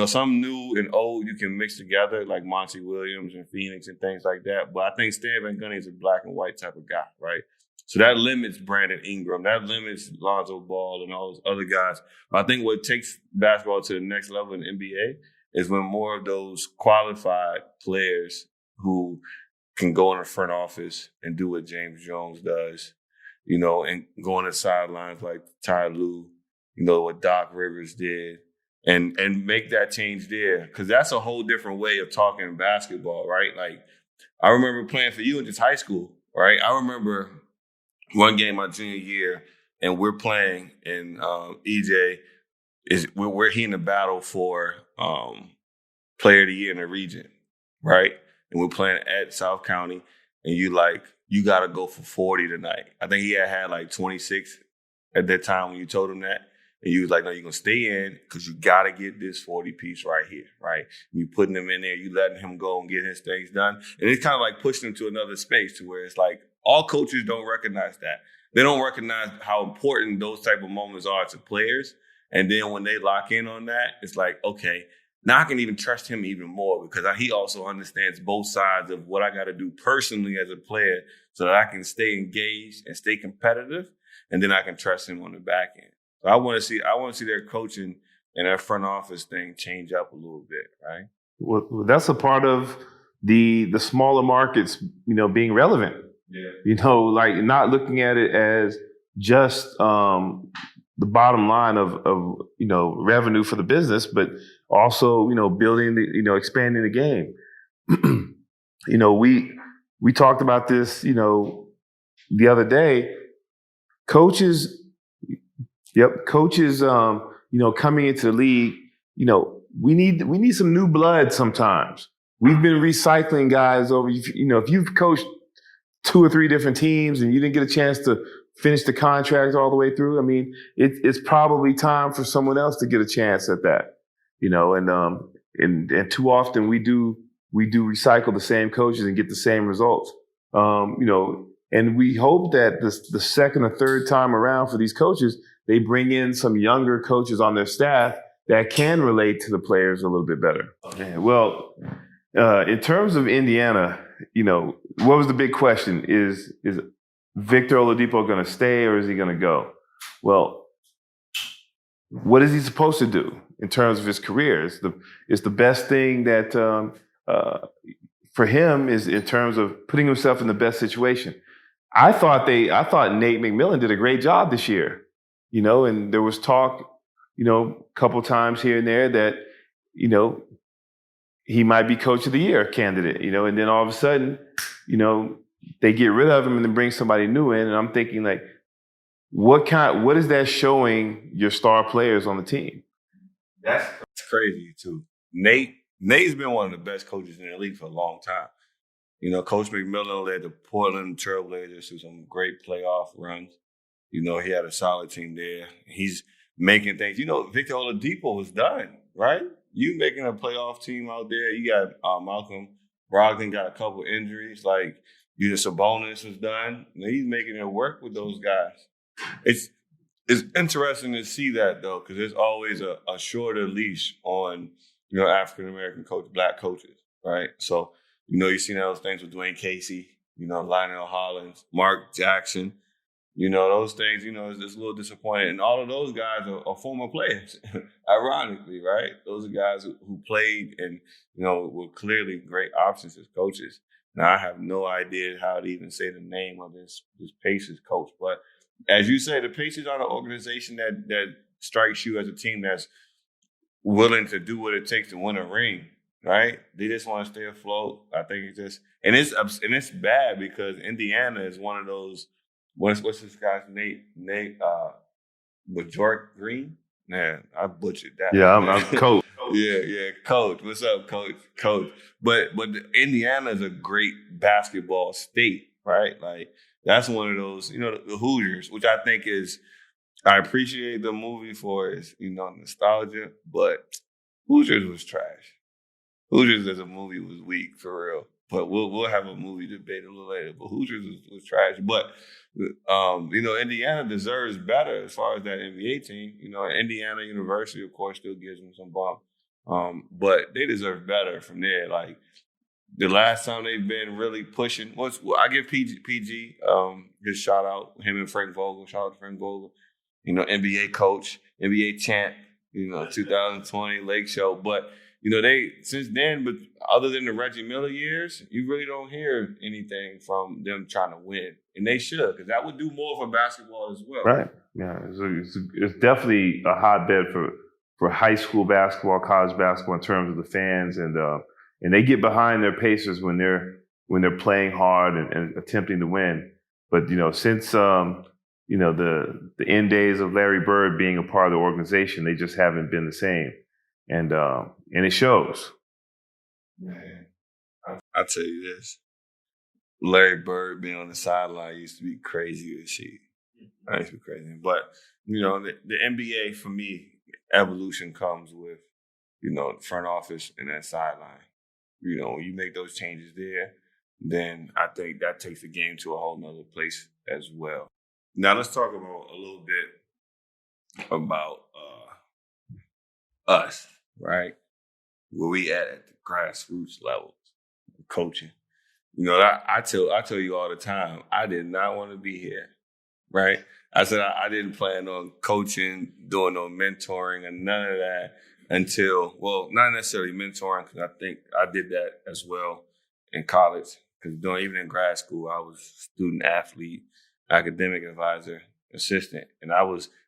Some new and old you can mix together, like Monty Williams and Phoenix and things like that. But I think Stan Van Gundy is a black and white type of guy, right? So that limits Brandon Ingram. That limits Lonzo Ball and all those other guys. I think what takes basketball to the next level in the NBA is when more of those qualified players who can go in the front office and do what James Jones does, and going to sidelines like Ty Lue, what Doc Rivers did, and make that change there, because that's a whole different way of talking basketball, right? Like, I remember playing for you in just high school, right? I remember one game my junior year, and we're playing, and EJ we're in the battle for Player of the Year in the region, right? And we're playing at South County, and you got to go for 40 tonight. I think he had like 26 at that time when you told him that. And you was like, no, you're going to stay in because you got to get this 40 piece right here, right? You putting him in there, you letting him go and get his things done. And it's kind of like pushing him to another space to where it's like all coaches don't recognize that. They don't recognize how important those type of moments are to players. And then when they lock in on that, it's like, okay, now I can even trust him even more because he also understands both sides of what I got to do personally as a player so that I can stay engaged and stay competitive. And then I can trust him on the back end. So I want to see their coaching and their front office thing change up a little bit, right? Well, that's a part of the smaller markets, being relevant. Yeah. Like not looking at it as just the bottom line of revenue for the business, but also building expanding the game. We talked about this the other day. Coaches. Yep, coaches. Coming into the league, we need some new blood. Sometimes we've been recycling guys over. If you've coached 2 or 3 different teams and you didn't get a chance to finish the contract all the way through, I mean, it's probably time for someone else to get a chance at that. And too often we do recycle the same coaches and get the same results. And we hope that the second or third time around for these coaches, they bring in some younger coaches on their staff that can relate to the players a little bit better. Yeah, well, in terms of Indiana, what was the big question? Is Victor Oladipo going to stay or is he going to go? Well, what is he supposed to do in terms of his career? It's the best thing that for him is in terms of putting himself in the best situation. I thought Nate McMillan did a great job this year. And there was talk, a couple times here and there that, he might be coach of the year candidate, and then all of a sudden, they get rid of him and then bring somebody new in. And I'm thinking like, what is that showing your star players on the team? That's crazy too. Nate's been one of the best coaches in the league for a long time. Coach McMillan led the Portland Trailblazers to some great playoff runs. He had a solid team there. He's making things. Victor Oladipo was done, right? You making a playoff team out there. You got Malcolm Brogdon got a couple injuries. Like, Sabonis was done. He's making it work with those guys. It's interesting to see that, though, because there's always a shorter leash on, African-American black coaches, right? So, you've seen those things with Dwayne Casey, Lionel Hollins, Mark Jackson. Those things, it's a little disappointing. And all of those guys are former players, ironically, right? Those are guys who played and, were clearly great options as coaches. Now, I have no idea how to even say the name of this Pacers coach. But as you say, the Pacers are an organization that strikes you as a team that's willing to do what it takes to win a ring, right? They just want to stay afloat. I think it's bad because Indiana is one of those. What's this guy's name? Bajork Green? Man, I butchered that. Yeah, I'm Coach. Yeah, Coach. What's up, Coach? But Indiana is a great basketball state, right? Like, that's one of those, the Hoosiers, which I think I appreciate the movie for its, nostalgia, but Hoosiers was trash. Hoosiers as a movie was weak, for real. But we'll have a movie debate a little later. But Hoosiers was trash. But Indiana deserves better as far as that NBA team. Indiana University, of course, still gives them some bump. But they deserve better from there. Like, the last time they've been really pushing I give PG his shout out, him and Frank Vogel. Shout out to Frank Vogel. NBA coach, NBA champ, 2020 Lake Show. But since then, but other than the Reggie Miller years, you really don't hear anything from them trying to win, and they should, because that would do more for basketball as well. Right. Yeah. It's definitely a hotbed for high school basketball, college basketball in terms of the fans, and they get behind their Pacers when they're playing hard and attempting to win. But since the end days of Larry Bird being a part of the organization, they just haven't been the same, and it shows. Man, I'll tell you this: Larry Bird being on the sideline used to be crazy to see. That used to be crazy, but the NBA for me, evolution comes with the front office and that sideline. When you make those changes there, then I think that takes the game to a whole nother place as well. Now let's talk about a little bit about us, right? Where we at the grassroots levels, coaching. I tell you all the time, I did not want to be here, right? I said I didn't plan on coaching, doing no mentoring, and none of that until, well, not necessarily mentoring, because I think I did that as well in college. Because even in grad school, I was student athlete, academic advisor, assistant, and I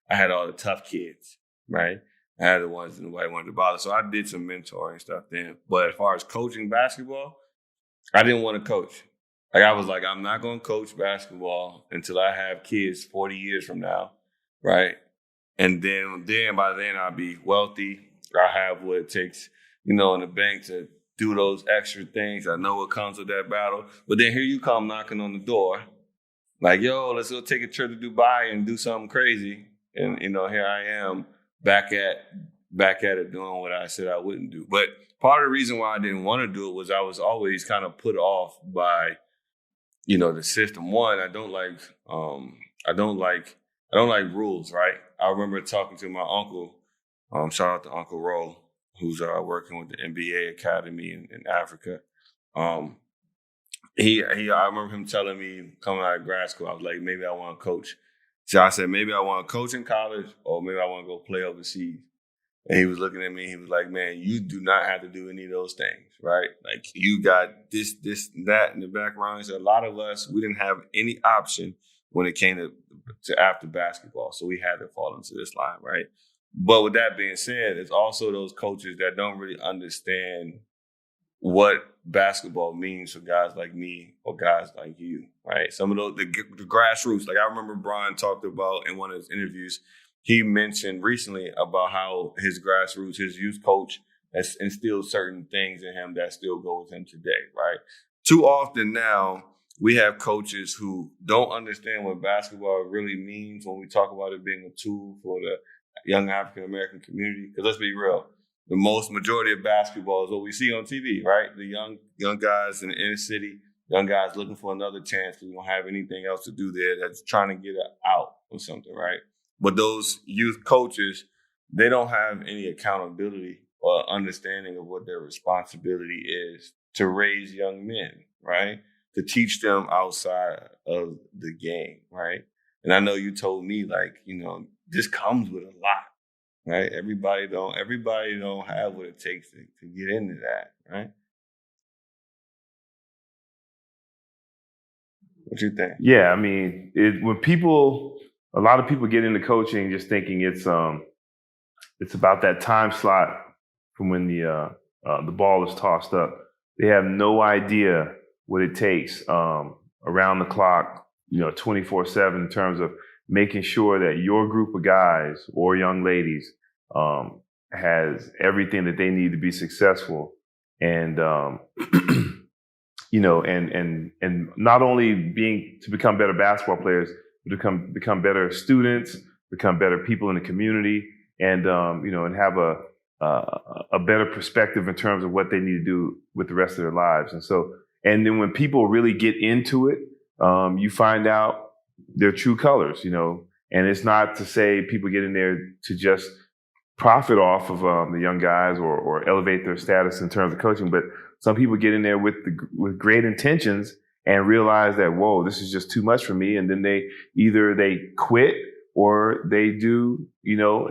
had all the tough kids, right? I had the ones that nobody wanted to bother. So I did some mentoring stuff then. But as far as coaching basketball, I didn't want to coach. I was like, I'm not going to coach basketball until I have kids 40 years from now, right? And then by then I'll be wealthy. I have what it takes, in the bank to do those extra things. I know what comes with that battle. But then here you come knocking on the door, like, yo, let's go take a trip to Dubai and do something crazy. And, here I am back at it doing what I said I wouldn't do. But part of the reason why I didn't want to do it was I was always kind of put off by, the system. One, I don't like rules, right? I remember talking to my uncle, shout out to Uncle Ro, who's working with the NBA Academy in Africa. I remember him telling me coming out of grad school, I was like, maybe I want to coach. So I said, maybe I want to coach in college, or maybe I want to go play overseas. And he was looking at me, he was like, man, you do not have to do any of those things, right? Like, you got this, and that in the background. So a lot of us, we didn't have any option when it came to after basketball. So we had to fall into this line, right? But with that being said, it's also those coaches that don't really understand what basketball means for guys like me or guys like you, right? Some of those, the grassroots, like I remember Brian talked about in one of his interviews, he mentioned recently about how his grassroots, his youth coach has instilled certain things in him that still go with him today, right? Too often now, we have coaches who don't understand what basketball really means when we talk about it being a tool for the young African-American community. Because let's be real, the majority of basketball is what we see on TV, right? The young guys in the inner city, young guys looking for another chance because we don't have anything else to do there, that's trying to get out or something, right? But those youth coaches, they don't have any accountability or understanding of what their responsibility is to raise young men, right? To teach them outside of the game, right? And I know you told me, like, this comes with a lot, right? Everybody don't have what it takes to get into that, right? What you think? Yeah, I mean, a lot of people get into coaching just thinking it's about that time slot from when the ball is tossed up. They have no idea what it takes around the clock, 24/7 in terms of making sure that your group of guys or young ladies has everything that they need to be successful, and and not only to become better basketball players, but become better students, become better people in the community, and and have a better perspective in terms of what they need to do with the rest of their lives. And then when people really get into it, you find out their true colors, and it's not to say people get in there to just profit off of the young guys or elevate their status in terms of coaching, but some people get in there with great intentions and realize that, whoa, this is just too much for me. And then they quit or they do,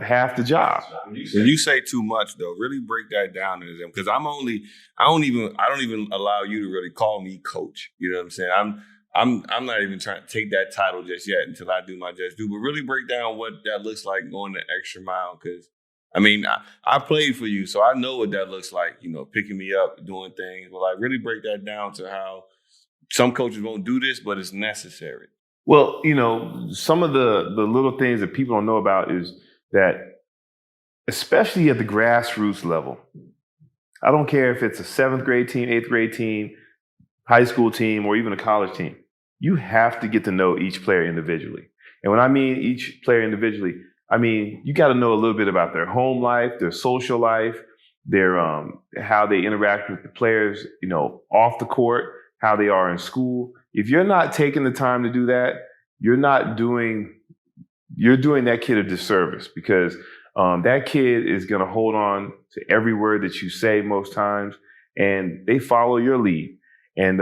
half the job. When you say too much though, really break that down to them, because I don't even allow you to really call me coach. You know what I'm saying? I'm not even trying to take that title just yet until I do my just do, but really break down what that looks like going the extra mile. Because I played for you, so I know what that looks like. Picking me up, doing things, but like really break that down to how some coaches won't do this, but it's necessary. Well, some of the little things that people don't know about is that, especially at the grassroots level, I don't care if it's a 7th grade team, 8th grade team, high school team, or even a college team, you have to get to know each player individually. And when I mean each player individually, I mean you got to know a little bit about their home life, their social life, their how they interact with the players, off the court, how they are in school. If you're not taking the time to do that, you're doing that kid a disservice, because that kid is going to hold on to every word that you say most times, and they follow your lead. And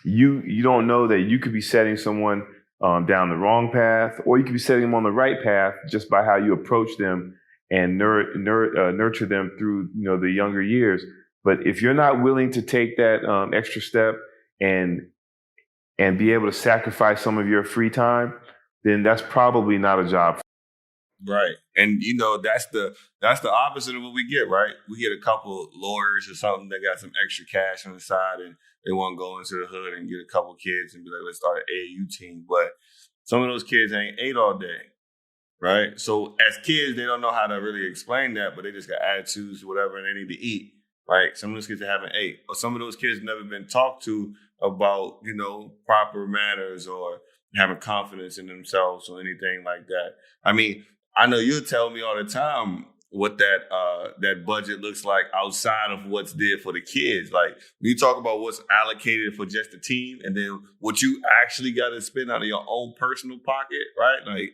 you don't know that you could be setting someone down the wrong path, or you could be setting them on the right path just by how you approach them and nurture them through the younger years. But if you're not willing to take that extra step and be able to sacrifice some of your free time, then that's probably not a job. Right. And that's the opposite of what we get, right? We get a couple lawyers or something that got some extra cash on the side, and they want to go into the hood and get a couple kids and be like, let's start an AAU team. But some of those kids ain't ate all day, right? So as kids, they don't know how to really explain that, but they just got attitudes or whatever, and they need to eat, right? Some of those kids haven't ate, or some of those kids never been talked to about, proper manners or having confidence in themselves or anything like that. I know you'll tell me all the time what that budget looks like outside of what's there for the kids. Like, when you talk about what's allocated for just the team, and then what you actually got to spend out of your own personal pocket, right? Like,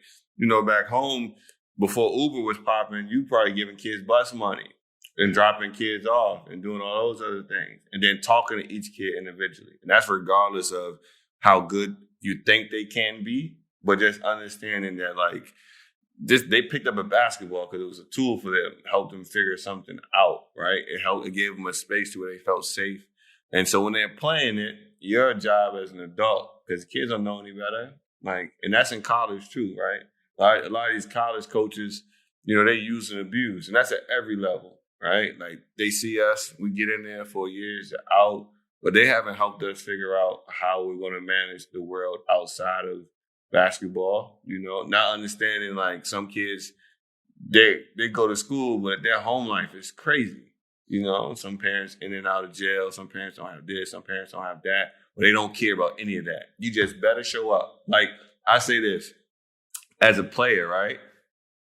back home before Uber was popping, you probably giving kids bus money and dropping kids off and doing all those other things, and then talking to each kid individually. And that's regardless of how good you think they can be, but just understanding that, like, they picked up a basketball because it was a tool for them, helped them figure something out, right? It gave them a space to where they felt safe. And so when they're playing it, your job as an adult, because kids don't know any better, like, and that's in college too, right? A lot of these college coaches, they use and abuse, and that's at every level, right? Like, they see us, we get in there for years, they're out, but they haven't helped us figure out how we're going to manage the world outside of basketball, not understanding, like, some kids, they go to school, but their home life is crazy. Some parents in and out of jail, some parents don't have this, some parents don't have that, but they don't care about any of that. You just better show up. Like, I say this, as a player, right?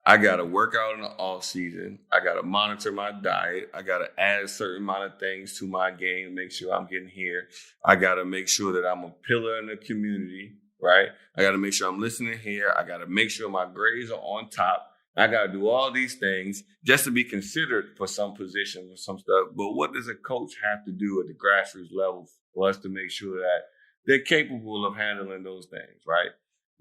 I got to work out in the off season. I got to monitor my diet. I got to add a certain amount of things to my game, make sure I'm getting here. I got to make sure that I'm a pillar in the community, right? I got to make sure I'm listening here. I got to make sure my grades are on top. I got to do all these things just to be considered for some positions or some stuff. But what does a coach have to do at the grassroots level for us to make sure that they're capable of handling those things, right?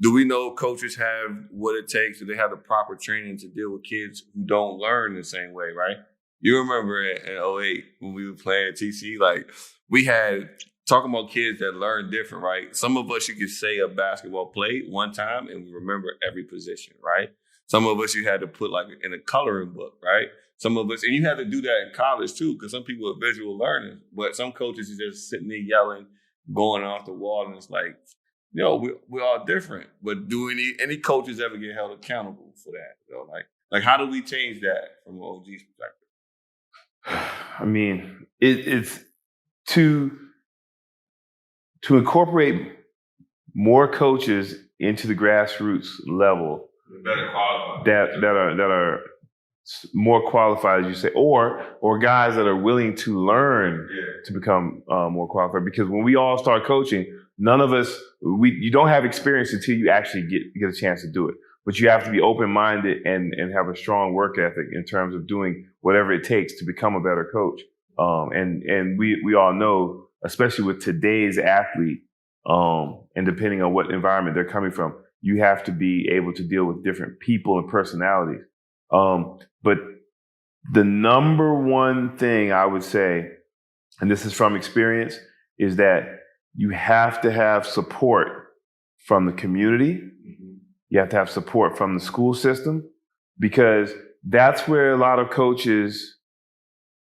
Do we know coaches have what it takes? Do they have the proper training to deal with kids who don't learn the same way, right? You remember in 2008 when we were playing at TC, like, we had talking about kids that learn different, right? Some of us, you could say a basketball play one time and we remember every position, right? Some of us, you had to put, like, in a coloring book, right? Some of us, and you had to do that in college too, because some people are visual learners, but some coaches are just sitting there yelling, going off the wall, and it's like, we're all different. But do any coaches ever get held accountable for that? Like how do we change that from an OG's perspective? It's to incorporate more coaches into the grassroots level that are more qualified, as you say, or guys that are willing to learn to become more qualified. Because when we all start coaching, none of us, you don't have experience until you actually get a chance to do it. But you have to be open-minded and have a strong work ethic in terms of doing whatever it takes to become a better coach. And we all know, especially with today's athlete, and depending on what environment they're coming from, you have to be able to deal with different people and personalities. But the number one thing I would say, and this is from experience, is that you have to have support from the community. You have to have support from the school system, because that's where a lot of coaches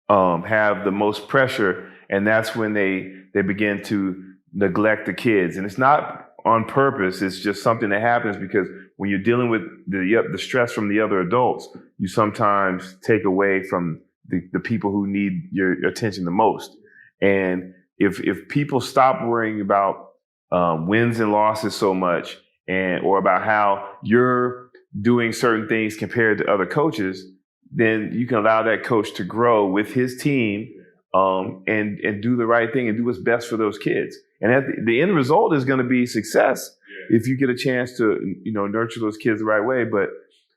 have the most pressure, and that's when they begin to neglect the kids. And it's not on purpose. It's just something that happens because when you're dealing with the stress from the other adults, you sometimes take away from the people who need your attention the most. And if people stop worrying about wins and losses so much, or about how you're doing certain things compared to other coaches, then you can allow that coach to grow with his team, and do the right thing and do what's best for those kids. And at the end result is going to be success if you get a chance to, nurture those kids the right way. But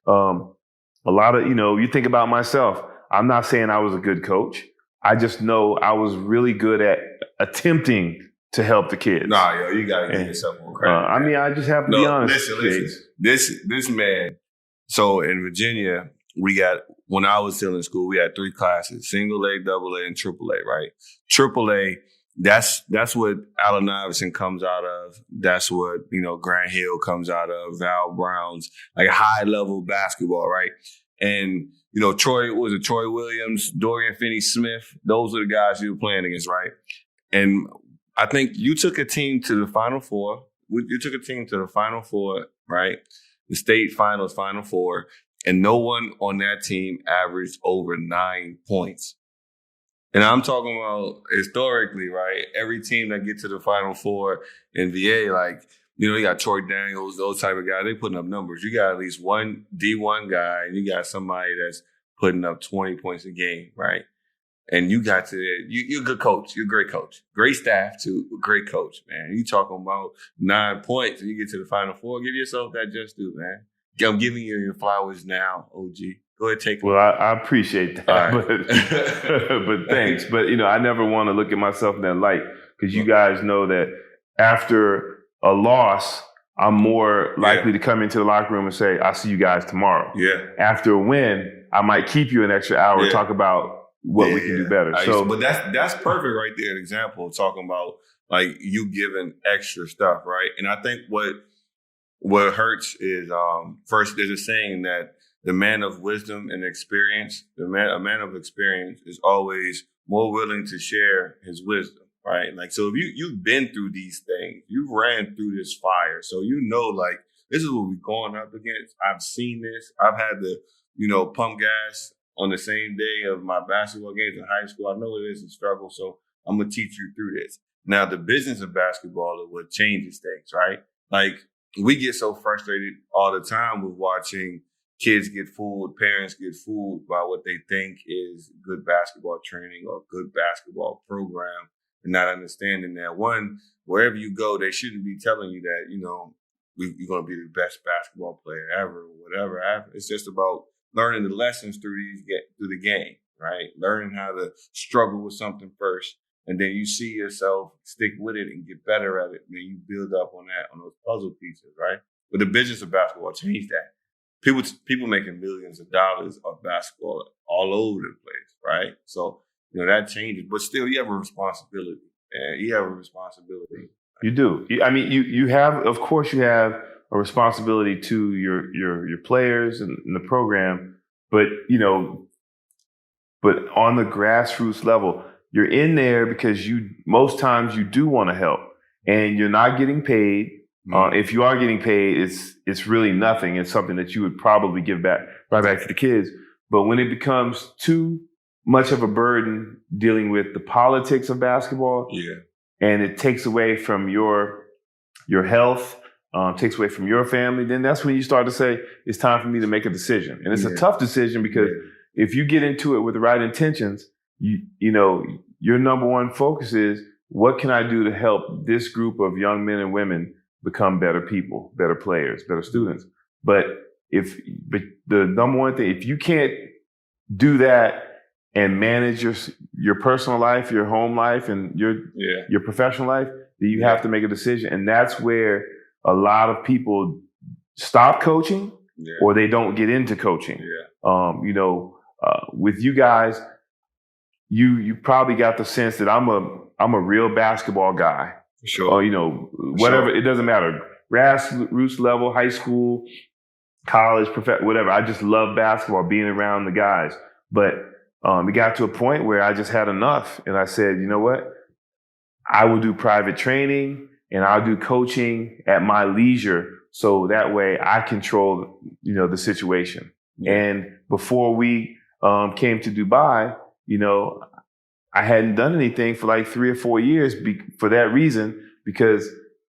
a lot of, you think about myself, I'm not saying I was a good coach. I just know I was really good at attempting to help the kids. Nah, yo, you got to give yourself more credit. I just have to be honest. Listen. This man, so in Virginia, when I was still in school, we had 3 classes: single A, double A, and triple A, right? Triple A, that's what Allen Iverson comes out of. That's what, Grant Hill comes out of, Val Brown's, like high level basketball, right? And, Troy Williams, Dorian Finney-Smith, those are the guys you were playing against, right? And I think you took a team to the Final Four. You took a team to the Final Four, right? The state finals, Final Four. And no one on that team averaged over 9 points. And I'm talking about historically, right? Every team that gets to the Final Four in VA, you got Troy Daniels, those type of guys, they putting up numbers. You got at least one D1 guy, and you got somebody that's putting up 20 points a game, right? And you're a good coach. You're a great coach. Great staff, too. Great coach, man. You talking about 9 points and you get to the Final Four. Give yourself that just due, man. I'm giving you your flowers now, OG. Go ahead, take it. Well, I appreciate that, right. but thanks. But, I never want to look at myself in that light, because you guys know that after a loss, I'm more likely to come into the locker room and say, I'll see you guys tomorrow. Yeah. After a win, I might keep you an extra hour and talk about what we can do better. But that's perfect right there. An example of talking about you giving extra stuff, right? And I think what hurts is first, there's a saying that the man of wisdom and experience, a man of experience is always more willing to share his wisdom, right? So if you've been through these things, you've ran through this fire, so this is what we're going up against. I've seen this. I've had to, pump gas on the same day of my basketball games in high school. I know it is a struggle, so I'm gonna teach you through this. Now, the business of basketball is what changes things, right? We get so frustrated all the time with watching kids get fooled, parents get fooled by what they think is good basketball training or good basketball program, and not understanding that, one, wherever you go, they shouldn't be telling you that, you're going to be the best basketball player ever or whatever. It's just about learning the lessons through the game, right? Learning how to struggle with something first, and then you see yourself stick with it and get better at it, and then you build up on those puzzle pieces, right? But the business of basketball changed that. People making millions of dollars of basketball all over the place, right? So, that changes. But still, you have a responsibility. And you have a responsibility. You do. I mean, you have, of course, you have a responsibility to your players and the program, but but on the grassroots level, you're in there because most times you do want to help, and you're not getting paid. If you are getting paid, it's really nothing. It's something that you would probably give back to the kids. But when it becomes too much of a burden dealing with the politics of basketball, and it takes away from your health, takes away from your family, then that's when you start to say, it's time for me to make a decision. And it's a tough decision, because if you get into it with the right intentions, your number one focus is, what can I do to help this group of young men and women become better people, better players, better students? But the number one thing, if you can't do that and manage your personal life, your home life, and your professional life, then you have to make a decision. And that's where a lot of people stop coaching or they don't get into coaching. With you guys, you probably got the sense that I'm a real basketball guy. For sure. Whatever, it doesn't matter. Grassroots level, high school, college, whatever. I just love basketball, being around the guys. But it got to a point where I just had enough. And I said, you know what? I will do private training and I'll do coaching at my leisure. So that way I control, the situation. Yeah. And before we came to Dubai, I hadn't done anything for like 3 or 4 years for that reason, because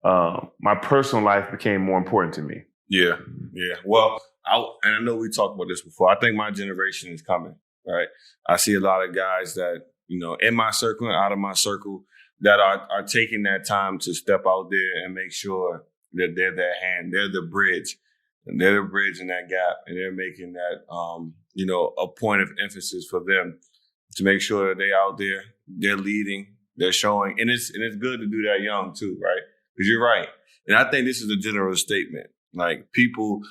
my personal life became more important to me. Yeah. Well, I know we talked about this before. I think my generation is coming, right? I see a lot of guys that, in my circle and out of my circle that are taking that time to step out there and make sure that they're that hand, they're the bridge, and they're the bridge in that gap, and they're making that, a point of emphasis for them to make sure that they out there, they're leading, they're showing, and it's good to do that young too, right? Because you're right, and I think this is a general statement. Like people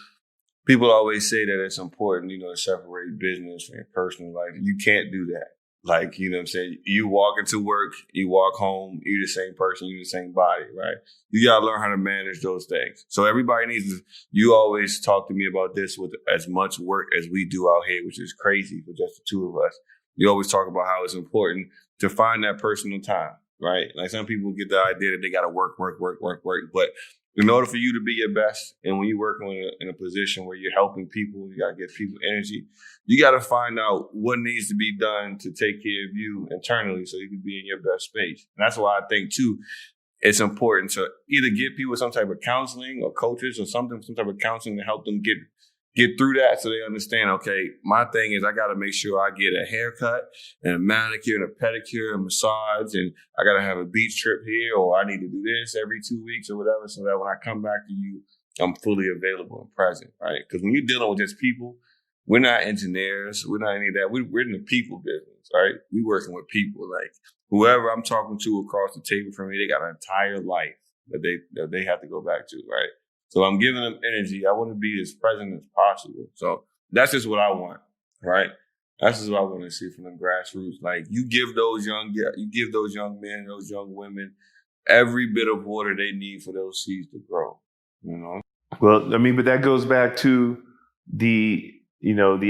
always say that it's important, to separate business from your personal life. You can't do that. Like, what I'm saying? You walk into work, you walk home, you're the same person, you're the same body, right? You got to learn how to manage those things. So everybody you always talk to me about this with as much work as we do out here, which is crazy for just the two of us. You always talk about how it's important to find that personal time, right? Like some people get the idea that they got to work. But in order for you to be your best, and when you're working in a position where you're helping people, you got to give people energy. You got to find out what needs to be done to take care of you internally so you can be in your best space. And that's why I think, too, it's important to either give people some type of counseling or coaches or some type of counseling to help them get through that so they understand, okay, my thing is I got to make sure I get a haircut and a manicure and a pedicure and massage, and I got to have a beach trip here, or I need to do this every 2 weeks or whatever, so that when I come back to you, I'm fully available and present, right? Because when you're dealing with just people, we're not engineers, we're not any of that. We're in the people business, right? We're working with people. Like whoever I'm talking to across the table from me, they got an entire life that they have to go back to, right? So I'm giving them energy. I want to be as present as possible. So that's just what I want, right? That's just what I want to see from the grassroots. Like you give those young men, those young women, every bit of water they need for those seeds to grow. Well, I mean, but that goes back to the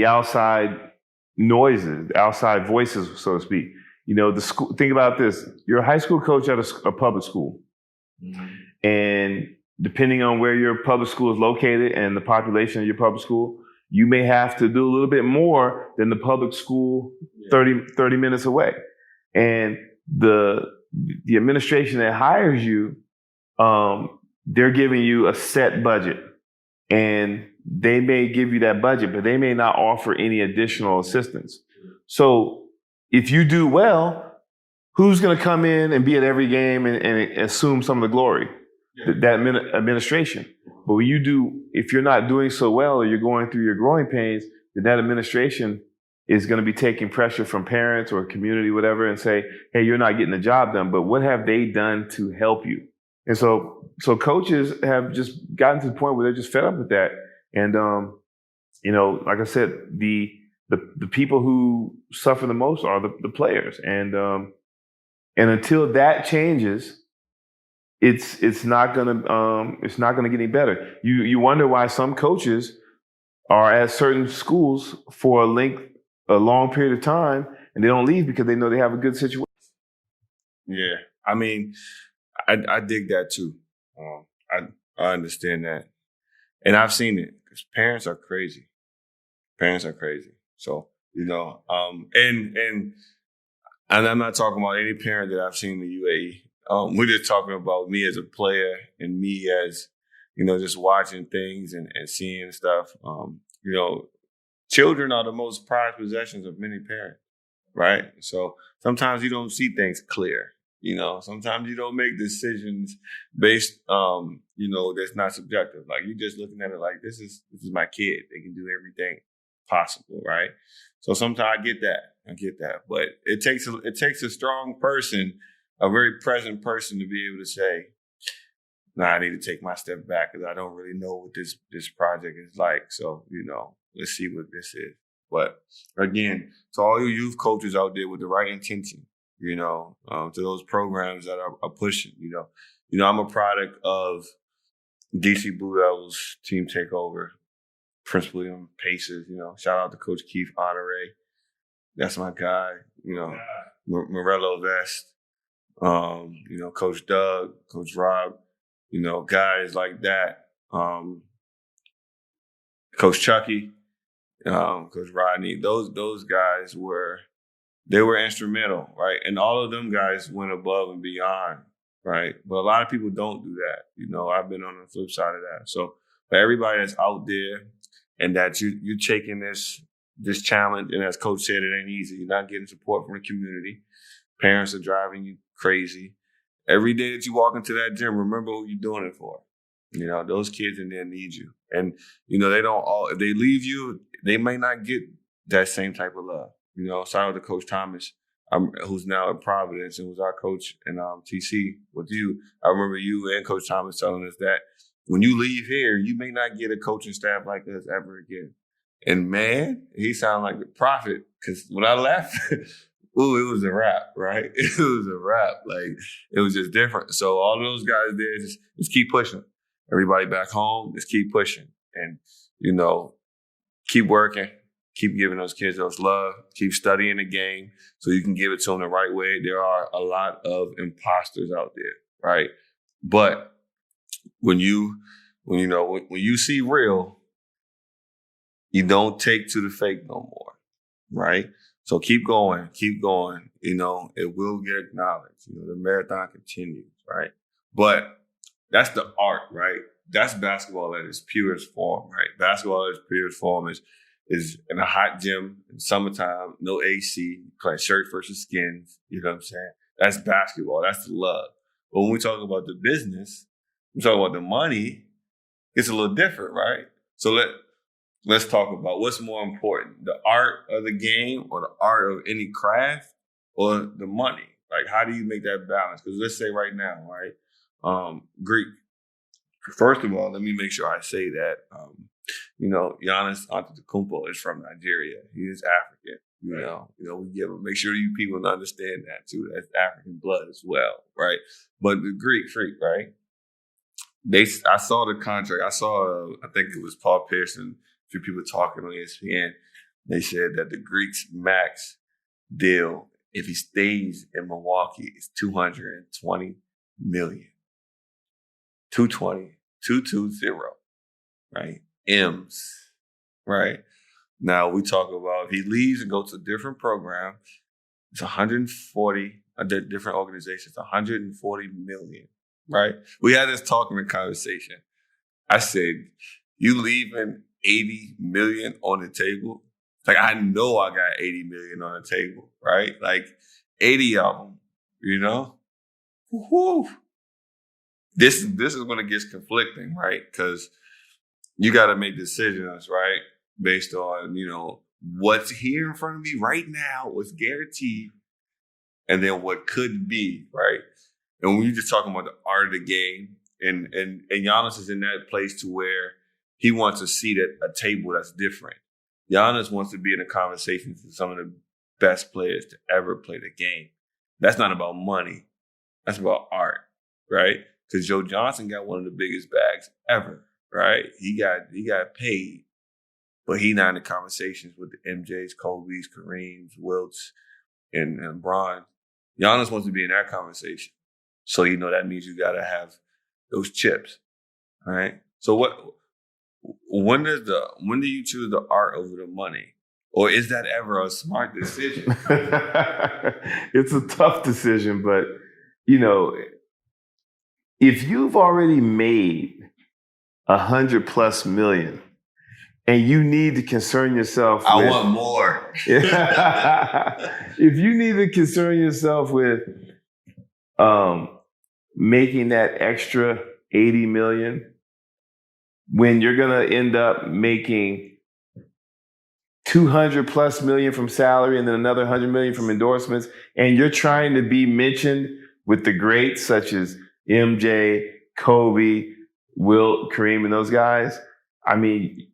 outside noises, the outside voices, so to speak. The school. Think about this: you're a high school coach at a public school, and depending on where your public school is located and the population of your public school, you may have to do a little bit more than the public school 30 minutes away. And the administration that hires you, they're giving you a set budget. And they may give you that budget, but they may not offer any additional assistance. So if you do well, who's going to come in and be at every game and assume some of the glory? That administration. But if you're not doing so well or you're going through your growing pains, then that administration is going to be taking pressure from parents or community, whatever, and say, hey, you're not getting the job done, but what have they done to help you? And so coaches have just gotten to the point where they're just fed up with that. And, like I said, the people who suffer the most are the players. And until that changes, it's not gonna get any better. You wonder why some coaches are at certain schools for a long period of time, and they don't leave because they know they have a good situation. Yeah, I mean, I dig that too. I understand that, and I've seen it because parents are crazy. So and I'm not talking about any parent that I've seen in the UAE. We're just talking about me as a player and me as, just watching things and seeing stuff. Children are the most prized possessions of many parents, right? So sometimes you don't see things clear. Sometimes you don't make decisions based, that's not subjective. Like you're just looking at it like this is my kid. They can do everything possible, right? So sometimes I get that, but it takes a strong person, a very present person, to be able to say, now I need to take my step back because I don't really know what this project is like. So, let's see what this is. But again, to all you youth coaches out there with the right intention, to those programs that are pushing, I'm a product of DC Blue Devils team takeover, principally on Pacers. Shout out to Coach Keith Honore. That's my guy. Morello Vest. Coach Doug, Coach Rob. Guys like that. Coach Chucky, Coach Rodney. Those guys were instrumental, right? And all of them guys went above and beyond, right? But a lot of people don't do that. I've been on the flip side of that. So for everybody that's out there and that you're taking this challenge, and as Coach said, it ain't easy. You're not getting support from the community. Parents are driving you crazy. Every day that you walk into that gym, remember who you're doing it for. Those kids in there need you. And, they don't all, if they leave you, they may not get that same type of love. Shout out to Coach Thomas, who's now at Providence and was our coach in TC with you. I remember you and Coach Thomas telling us that when you leave here, you may not get a coaching staff like us ever again. And man, he sounded like the prophet, because when I left, ooh, it was a wrap, right? It was a wrap. Like, it was just different. So all those guys there, just keep pushing. Everybody back home, just keep pushing. And, keep working. Keep giving those kids those love. Keep studying the game so you can give it to them the right way. There are a lot of imposters out there, right? But when you see real, you don't take to the fake no more, right? So keep going. It will get acknowledged. The marathon continues, right? But that's the art, right? That's basketball at its purest form, right? Basketball at its purest form is in a hot gym in summertime, no AC, play shirt versus skins. You know what I'm saying? That's basketball. That's the love. But when we talk about the business, we talk about the money, it's a little different, right? So let's talk about what's more important, the art of the game or the art of any craft or the money. Like, how do you make that balance? Because let's say right now, right, Greek. First of all, let me make sure I say that, Giannis Antetokounmpo is from Nigeria. He is African. Make sure you people understand that too. That's African blood as well, right? But the Greek freak, right? I saw the contract. I think it was Paul Pierce and a few people talking on ESPN. They said that the Greek's max deal, if he stays in Milwaukee, is $220 million. 220, right? M's, right? Now we talk about if he leaves and goes to a different program, it's 140, different organizations, 140 million, right? We had this talking and conversation. I said, you leaving 80 million on the table? Like, I know I got 80 million on the table, right? Like 80 of them, Woo-hoo. This is when it gets conflicting, right? Because you got to make decisions, right? Based on, what's here in front of me right now, what's guaranteed, and then what could be, right? And when you're just talking about the art of the game, and Giannis is in that place to where he wants a seat at a table that's different. Giannis wants to be in a conversation with some of the best players to ever play the game. That's not about money. That's about art, right? Because Joe Johnson got one of the biggest bags ever, right? He got paid, but he not in the conversations with the MJs, Kobe's, Kareem's, Wilts, and Bron. Giannis wants to be in that conversation. So, that means you got to have those chips, all right? So when do you choose the art over the money? Or is that ever a smart decision? It's a tough decision, but, if you've already made $100+ million and you need to concern yourself with, I want more. If you need to concern yourself with making that extra 80 million when you're going to end up making $200+ million from salary and then another $100 million from endorsements, and you're trying to be mentioned with the greats such as MJ, Kobe, Wilt, Kareem, and those guys. I mean,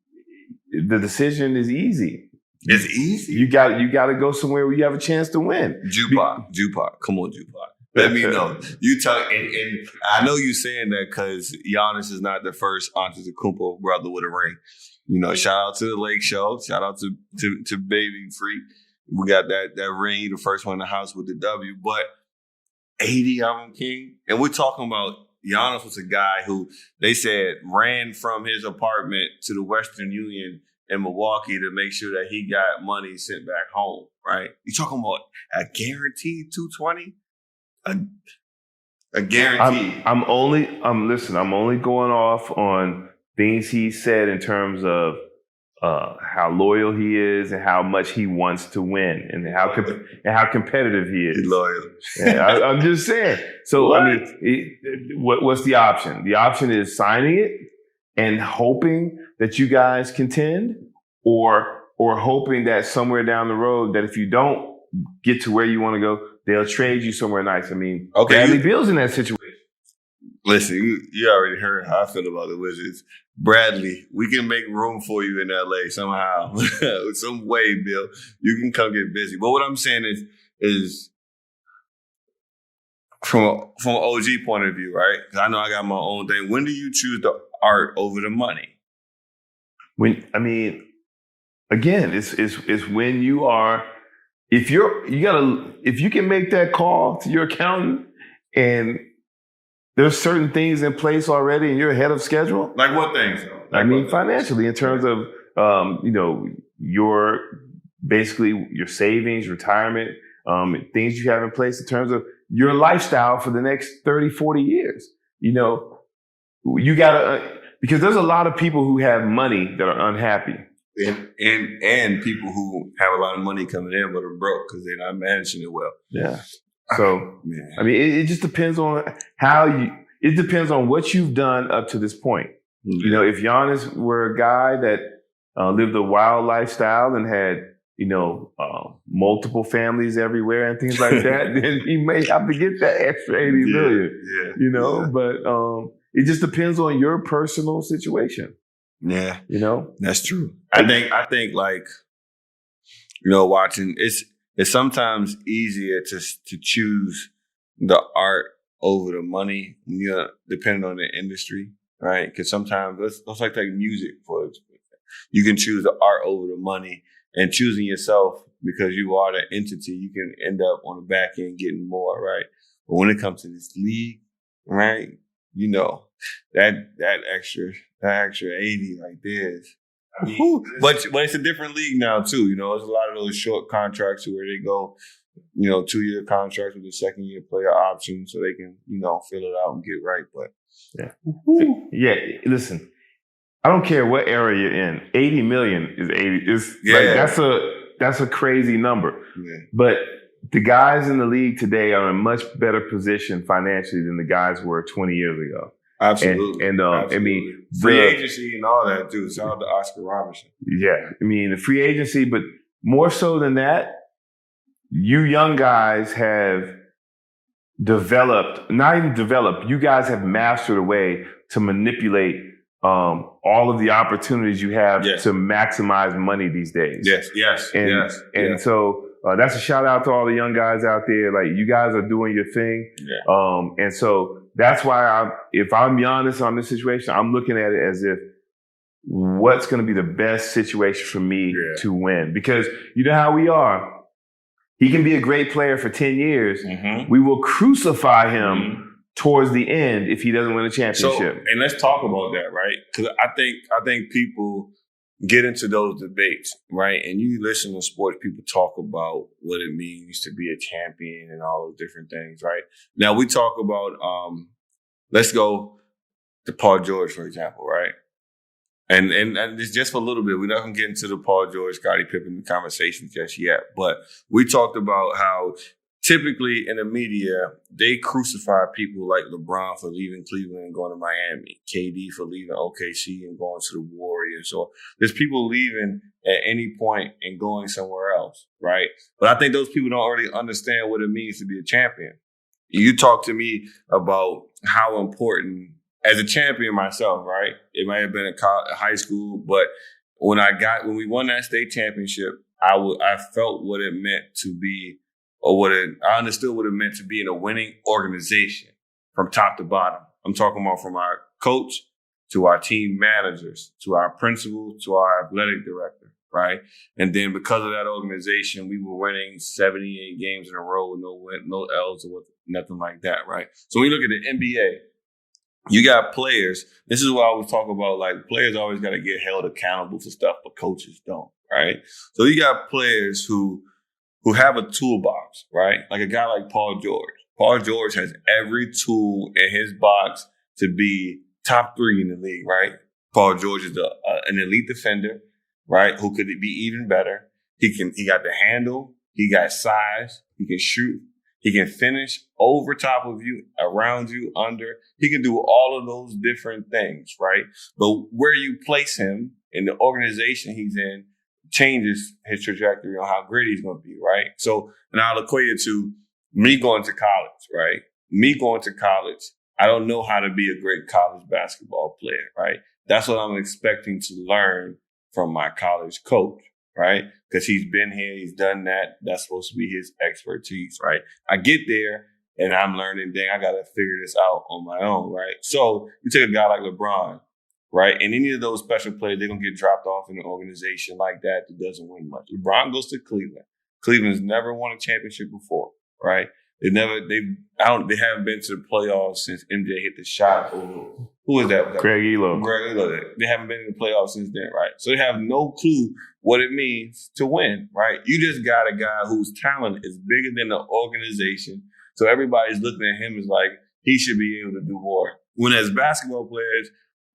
the decision is easy. It's easy. You got to go somewhere where you have a chance to win. Jupac. Come on, Jupac. Let me know. You talk, and I know you saying that because Giannis is not the first Antetokounmpo brother with a ring. You know, shout out to the Lake Show. Shout out to Baby Freak. We got that ring, the first one in the house with the W. But 80 of them, King. And we're talking about Giannis was a guy who they said ran from his apartment to the Western Union in Milwaukee to make sure that he got money sent back home, right? You talking about a guaranteed 220? A guarantee. I'm only going off on things he said in terms of how loyal he is and how much he wants to win and how competitive he is. He's loyal. Yeah, I'm just saying. So what? I mean, what's the option? The option is signing it and hoping that you guys contend, or hoping that somewhere down the road that if you don't get to where you want to go, they'll trade you somewhere nice. I mean, Bradley Beal's in that situation. Listen, you already heard how I feel about the Wizards. Bradley, we can make room for you in LA somehow. Some way, Bill. You can come get busy. But what I'm saying is from an OG point of view, right? Because I know I got my own thing. When do you choose the art over the money? Again, it's when you are. If you can make that call to your accountant and there's certain things in place already and you're ahead of schedule. Like what things? Financially, in terms of your savings, retirement, things you have in place in terms of your lifestyle for the next 30, 40 years. You know, you gotta because there's a lot of people who have money that are unhappy. And people who have a lot of money coming in but are broke because they're not managing it well. Yeah. So, I mean, it just depends on it depends on what you've done up to this point. Mm-hmm. You know, if Giannis were a guy that lived a wild lifestyle and had, multiple families everywhere and things like that, then he may have to get that extra 80 million. Yeah. But it just depends on your personal situation. Yeah. That's true. I think watching it's sometimes easier to choose the art over the money, depending on the industry, right? Because sometimes let's take music for instance. You can choose the art over the money, and choosing yourself because you are the entity, you can end up on the back end getting more, right? But when it comes to this league, right, that extra 80 like this. But it's a different league now too. There's a lot of those short contracts where they go, 2-year contracts with a second-year player option, so they can, fill it out and get right. But listen, I don't care what era you're in. 80 million is 80. That's a crazy number. Yeah. But the guys in the league today are in a much better position financially than the guys were 20 years ago. Absolutely. Absolutely. I mean, free agency and all that too. Shout out to Oscar Robertson. Yeah. I mean, the free agency, but more so than that, you young guys have you guys have mastered a way to manipulate all of the opportunities you have to maximize money these days. Yes. So that's a shout out to all the young guys out there. Like, you guys are doing your thing. Yeah. And so that's why if I'm Giannis on this situation, I'm looking at it as if what's going to be the best situation for me to win. Because you know how we are. He can be a great player for 10 years. Mm-hmm. We will crucify him towards the end if he doesn't win a championship. So, and let's talk about that, right? Because I think people get into those debates, right? And you listen to sports people talk about what it means to be a champion and all those different things, right? Now we talk about, let's go to Paul George, for example, right? And it's just for a little bit. We're not going to get into the Paul George, Scottie Pippen conversation just yet. But we talked about how typically in the media, they crucify people like LeBron for leaving Cleveland and going to Miami, KD for leaving OKC and going to the Warriors. So there's people leaving at any point and going somewhere else, right? But I think those people don't already understand what it means to be a champion. You talk to me about how important as a champion myself, right? It might have been at high school, but when we won that state championship, I felt what it meant to be, I understood what it meant to be in a winning organization from top to bottom. I'm talking about from our coach to our team managers, to our principal, to our athletic director, right? And then because of that organization, we were winning 78 games in a row, no L's or nothing like that, right? So when you look at the NBA, you got players. This is what I always talk about. Like, players always got to get held accountable for stuff, but coaches don't, right? So you got players who have a toolbox, right? Like a guy like Paul George. Paul George has every tool in his box to be top 3 in the league, right? Paul George is an elite defender, right? Who could be even better. He got the handle. He got size. He can shoot. He can finish over top of you, around you, under. He can do all of those different things, right? But where you place him in the organization he's in changes his trajectory on how great he's going to be, right? So, and I'll equate it to me going to college, right? Me going to college, I don't know how to be a great college basketball player, right? That's what I'm expecting to learn from my college coach, right? Because he's been here, he's done that. That's supposed to be his expertise, right? I get there and I'm learning, dang, I got to figure this out on my own, right? So you take a guy like LeBron, right? And any of those special players, they're going to get dropped off in an organization like that doesn't win much. LeBron goes to Cleveland. Cleveland's never won a championship before, right? They haven't been to the playoffs since MJ hit the shot. Who is that? Greg Elo. They haven't been in the playoffs since then, right? So they have no clue what it means to win, right? You just got a guy whose talent is bigger than the organization. So everybody's looking at him as like, he should be able to do more. When as basketball players,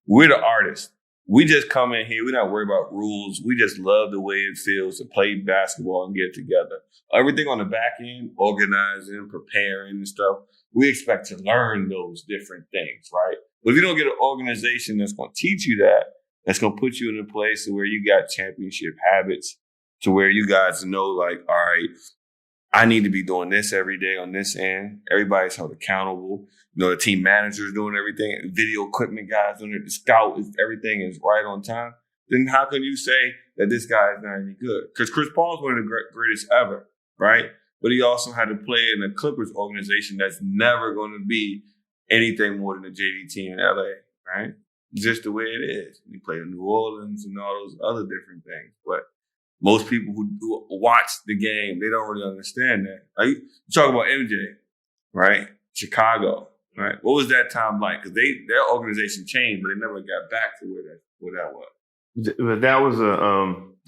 we're the artists. We just come in here. We're not worried about rules. We just love the way it feels to play basketball and get together. Everything on the back end, organizing, preparing and stuff, we expect to learn those different things, right? But if you don't get an organization that's going to teach you that, that's going to put you in a place where you got championship habits, to where you guys know, like, all right, I need to be doing this every day on this end. Everybody's held accountable. You know, the team manager is doing everything. Video equipment guys doing it. The scout is everything is right on time. Then how can you say that this guy is not any good? Because Chris Paul is one of the greatest ever, right? But he also had to play in a Clippers organization that's never going to be anything more than a JV team in LA, right? Just the way it is. He played in New Orleans and all those other different things. But most people who watch the game, they don't really understand that. Like, you talk about MJ, right? Chicago, right? What was that time like? Because their organization changed, but they never got back to where that was. That was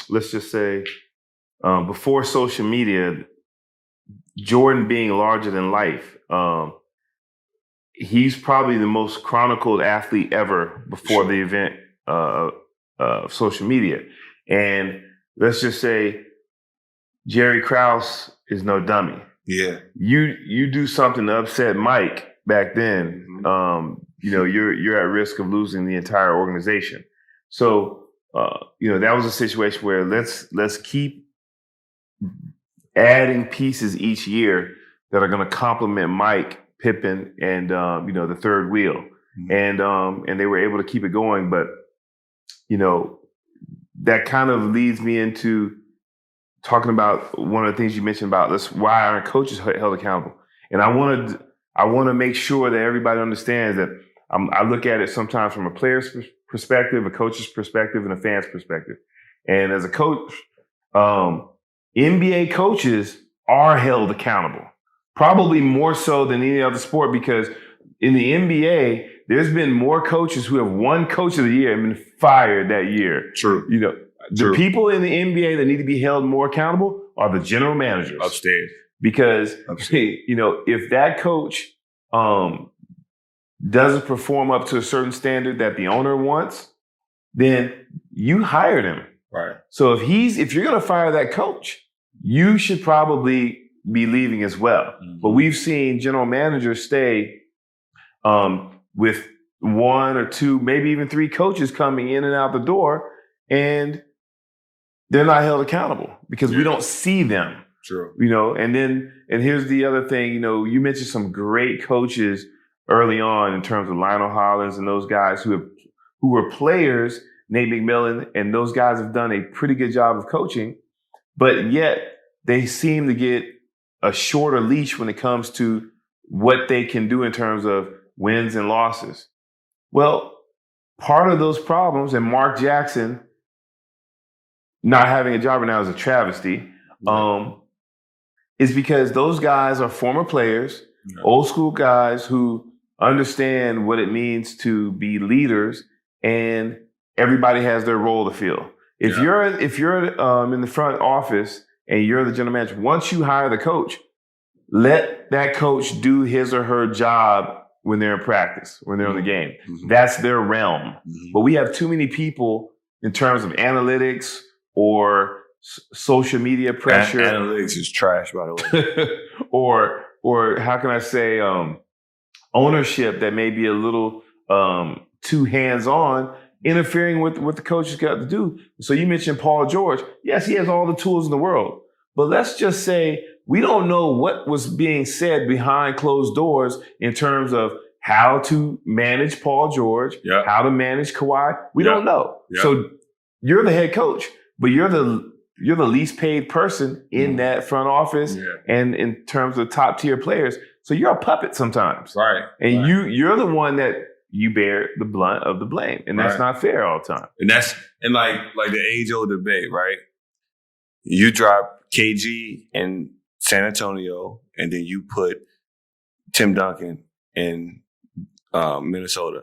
let's just say, before social media, Jordan being larger than life, he's probably the most chronicled athlete ever before the event of social media. And let's just say Jerry Krause is no dummy. Yeah. You do something to upset Mike back then, you're at risk of losing the entire organization. So, that was a situation where let's keep adding pieces each year that are going to complement Mike, Pippen, and the third wheel. Mm-hmm. And they were able to keep it going. But, that kind of leads me into talking about one of the things you mentioned about why aren't coaches held accountable. And I want to make sure that everybody understands that I look at it sometimes from a player's perspective, a coach's perspective, and a fan's perspective. And as a coach, NBA coaches are held accountable, probably more so than any other sport, because in the NBA, there's been more coaches who have won Coach of the Year and been fired that year. True. The people in the NBA that need to be held more accountable are the general managers upstairs. Because if that coach doesn't perform up to a certain standard that the owner wants, then you hired him. Right. So if you're going to fire that coach, you should probably be leaving as well. Mm-hmm. But we've seen general managers stay with one or two, maybe even three coaches coming in and out the door, and they're not held accountable because we don't see them. True. And here's the other thing, you mentioned some great coaches early on in terms of Lionel Hollins and those guys who were players, Nate McMillan, and those guys have done a pretty good job of coaching, but yet they seem to get a shorter leash when it comes to what they can do in terms of wins and losses. Well, part of those problems, and Mark Jackson not having a job right now is a travesty, is because those guys are former players, old school guys who understand what it means to be leaders, and everybody has their role to fill. If you're in the front office and you're the general manager, once you hire the coach, let that coach do his or her job when they're in practice, when they're in the game. Mm-hmm. That's their realm. Mm-hmm. But we have too many people in terms of analytics or social media pressure. Analytics is trash, by the way. or how can I say, ownership that may be a little too hands-on, interfering with what the coach has got to do. So you mentioned Paul George. Yes, he has all the tools in the world. But let's just say we don't know what was being said behind closed doors in terms of how to manage Paul George, how to manage Kawhi. We don't know. So you're the head coach, but you're the least paid person in that front office and in terms of top tier players. So you're a puppet sometimes. Right. And you're the one that you bear the blunt of the blame. And that's not fair all the time. And like the age-old debate, right? You drop KG in San Antonio, and then you put Tim Duncan in Minnesota.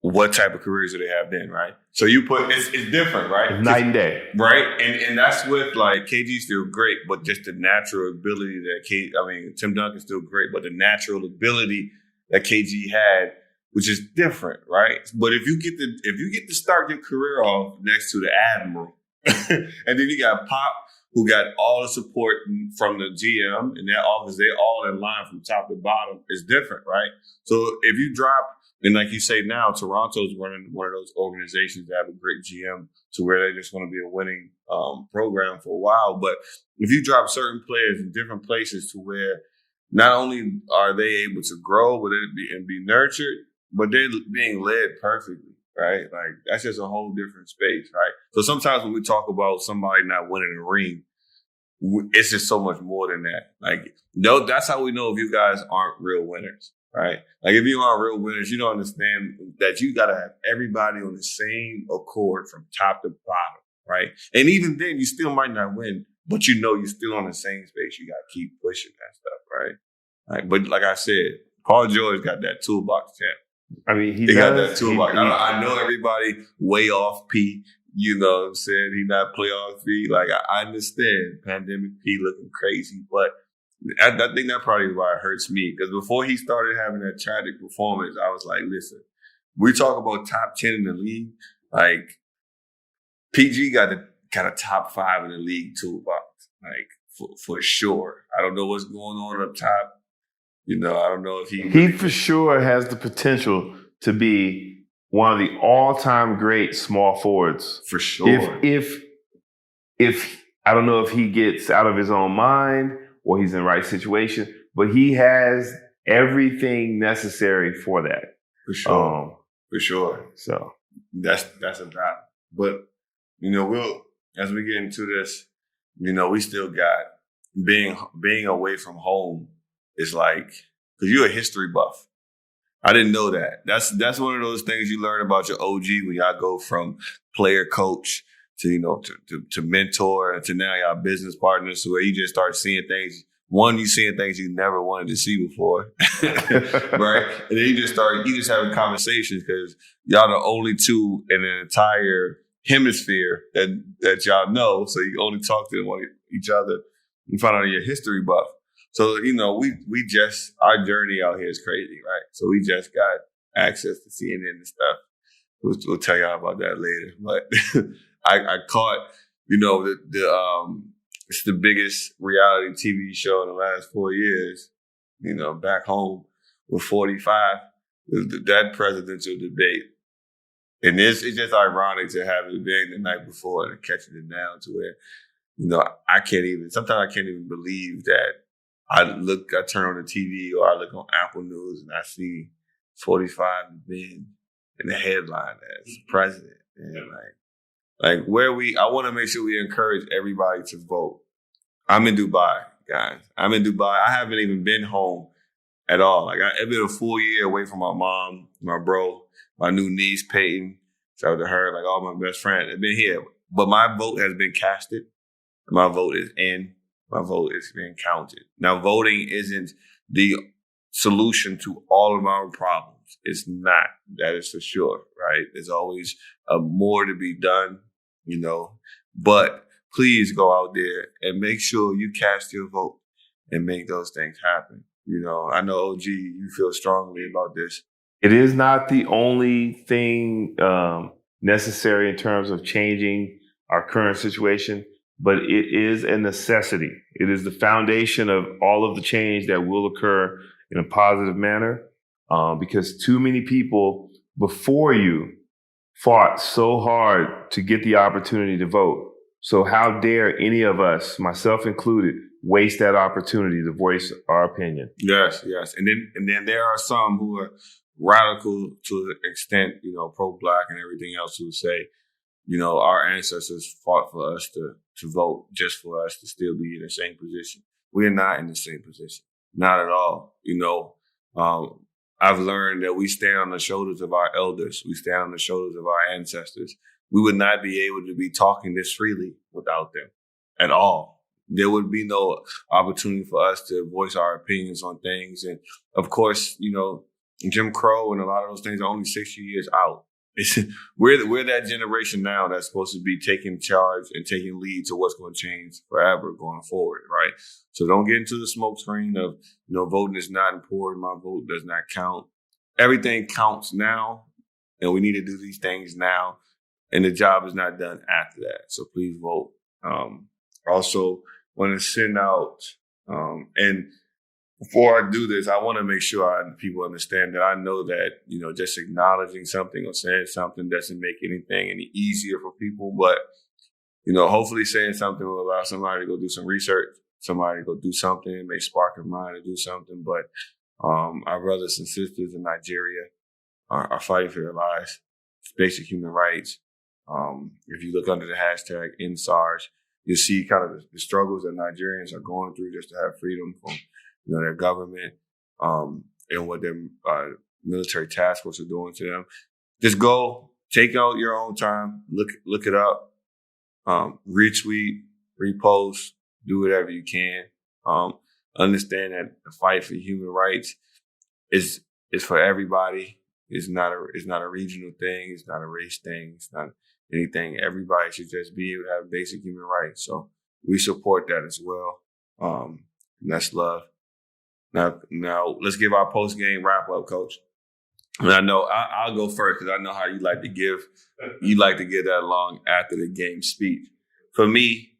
What type of careers do they have then, right? So you put it's different, right? Night and day, right? And that's with like KG's still great, but just the natural ability that Tim Duncan's still great, but the natural ability that KG had, which is different, right? But if you get to start your career off next to the Admiral, and then you got Pop, who got all the support from the GM in that office, they all in line from top to bottom, is different, right? So if you drop, and like you say now, Toronto's running one of those organizations that have a great GM to where they just want to be a winning program for a while. But if you drop certain players in different places to where not only are they able to grow and be nurtured, but they're being led perfectly. Right? Like, that's just a whole different space, right? So sometimes when we talk about somebody not winning a ring, it's just so much more than that. Like, that's how we know if you guys aren't real winners, right? Like, if you aren't real winners, you don't understand that you got to have everybody on the same accord from top to bottom, right? And even then, you still might not win, but you're still on the same space. You got to keep pushing that stuff, right? Like, but like I said, Paul George got that toolbox, champ. I mean, he got that toolbox. I know everybody way off P. You know what I'm saying? He not playoff P. Like, I understand pandemic P looking crazy, but I think that probably is why it hurts me. Because before he started having that tragic performance, I was like, listen, we talk about top 10 in the league. Like, PG got the kind of top 5 in the league toolbox, like for sure. I don't know what's going on up top. I don't know if he for sure has the potential to be one of the all-time great small forwards. For sure. If I don't know if he gets out of his own mind or he's in the right situation, but he has everything necessary for that. For sure. For sure. So that's a fact. But we'll, as we get into this, we still got being away from home. It's like, because you're a history buff. I didn't know that. That's one of those things you learn about your OG when y'all go from player coach to to mentor and to now y'all business partners, where you just start seeing things. One, you seeing things you never wanted to see before, right? And then you just having conversations because y'all the only two in the entire hemisphere that y'all know. So you only talk to each other. You find out you're a history buff. So, we just, our journey out here is crazy, right? So we just got access to CNN and stuff. We'll tell y'all about that later. But I caught, it's the biggest reality TV show in the last 4 years, back home with 45, that presidential debate. And it's just ironic to have it being the night before and catching it down to where, sometimes I can't even believe that I turn on the TV or I look on Apple News and I see 45 been in the headline as president. And like I want to make sure we encourage everybody to vote. I'm in Dubai, guys. I'm in Dubai. I haven't even been home at all. Like I've been a full year away from my mom, my bro, my new niece, Peyton. Shout out to her, like all my best friends. I've been here. But my vote has been casted. My vote is in. My vote is being counted. Now, voting isn't the solution to all of our problems. It's not. That is for sure, right? There's always more to be done, But please go out there and make sure you cast your vote and make those things happen. I know, OG, you feel strongly about this. It is not the only thing necessary in terms of changing our current situation, but it is a necessity. It is the foundation of all of the change that will occur in a positive manner, because too many people before you fought so hard to get the opportunity to vote. So how dare any of us, myself included, waste that opportunity to voice our opinion? Yes. And then there are some who are radical to an extent, pro-Black and everything else, who say, our ancestors fought for us to vote just for us to still be in the same position. We're not in the same position. Not at all. I've learned that we stand on the shoulders of our elders. We stand on the shoulders of our ancestors. We would not be able to be talking this freely without them at all. There would be no opportunity for us to voice our opinions on things. And of course, Jim Crow and a lot of those things are only 60 years out. We're that generation now that's supposed to be taking charge and taking lead to what's going to change forever going forward, right? So don't get into the smoke screen of, voting is not important. My vote does not count. Everything counts now, and we need to do these things now. And the job is not done after that. So please vote. Also, want to send out, and before I do this, I want to make sure people understand that I know that, just acknowledging something or saying something doesn't make anything any easier for people. But, hopefully saying something will allow somebody to go do some research, somebody to go do something, it may spark a mind to do something. But our brothers and sisters in Nigeria are fighting for their lives. It's basic human rights. If you look under the hashtag #IndSARS, you'll see kind of the struggles that Nigerians are going through just to have freedom from their government, and what their military task force are doing to them. Just go, take out your own time, look it up, retweet, repost, do whatever you can. Understand that the fight for human rights is for everybody. It's not a regional thing. It's not a race thing. It's not anything. Everybody should just be able to have basic human rights. So we support that as well. And that's love. Now let's give our post-game wrap-up, Coach. And I know I'll go first because I know how you like to give that long after the game speech. For me,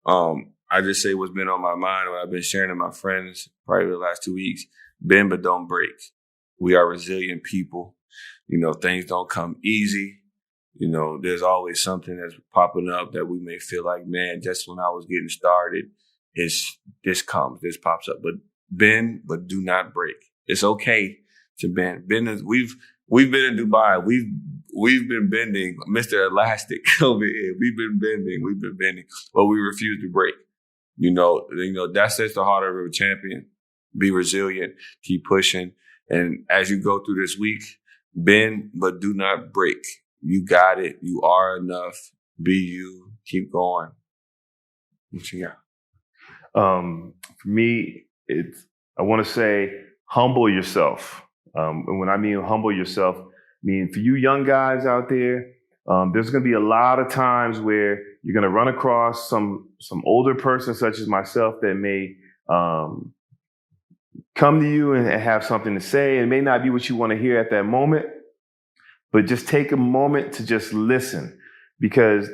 I just say what's been on my mind, what I've been sharing to my friends probably the last 2 weeks. Bend but don't break. We are resilient people. Things don't come easy. There's always something that's popping up that we may feel like, man, just when I was getting started, this pops up. But bend, but do not break. It's okay to bend. We've been in Dubai. We've been bending, Mr. Elastic over here. We've been bending, but we refuse to break. That sets the heart of a champion. Be resilient, keep pushing. And as you go through this week, bend, but do not break. You got it. You are enough. Be you. Keep going. What you got? For me, I want to say humble yourself. And when I mean humble yourself, I mean for you young guys out there, there's going to be a lot of times where you're going to run across some older person such as myself that may come to you and have something to say. It may not be what you want to hear at that moment, but just take a moment to just listen. Because,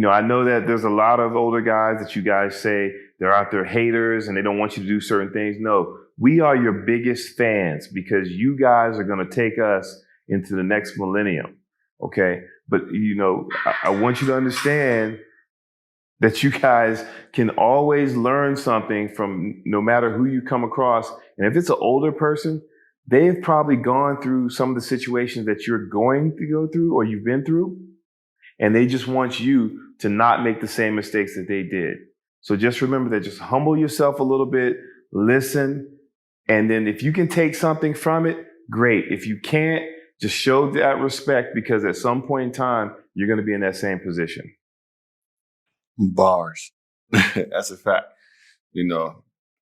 I know that there's a lot of older guys that you guys say they're out there haters and they don't want you to do certain things. No, we are your biggest fans because you guys are going to take us into the next millennium. Okay. But, I want you to understand that you guys can always learn something from no matter who you come across. And if it's an older person, they've probably gone through some of the situations that you're going to go through or you've been through. And they just want you to not make the same mistakes that they did. So just remember that, just humble yourself a little bit, listen. And then if you can take something from it, great. If you can't, just show that respect, because at some point in time, you're going to be in that same position. Bars. That's a fact.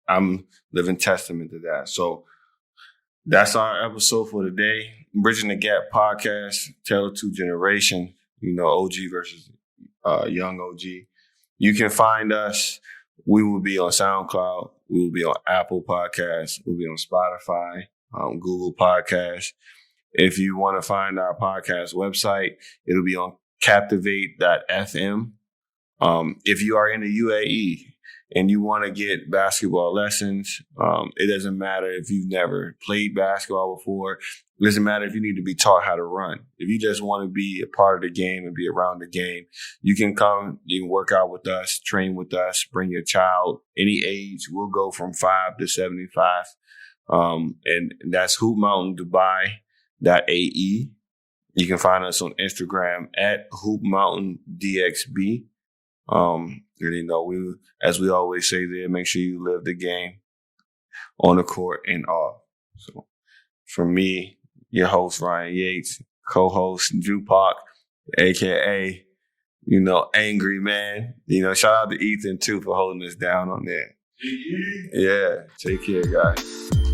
I'm living testament to that. So that's our episode for today. Bridging the Gap podcast, Tale of Two Generations, OG versus young OG. You can find us. We will be on SoundCloud. We will be on Apple Podcasts. We'll be on Spotify, Google Podcasts. If you want to find our podcast website, it'll be on captivate.fm. If you are in the UAE and you want to get basketball lessons, it doesn't matter if you've never played basketball before. It doesn't matter if you need to be taught how to run. If you just want to be a part of the game and be around the game, you can come, you can work out with us, train with us, bring your child, any age. We'll go from 5 to 75. And that's Hoopmountain.ae. You can find us on Instagram at Hoopmountain.ae. As we always say there, make sure you live the game on the court and off. So for me, your host, Ryan Yates, co-host, Drew Park, AKA, Angry Man. Shout out to Ethan too for holding us down on there. Yeah, take care, guys.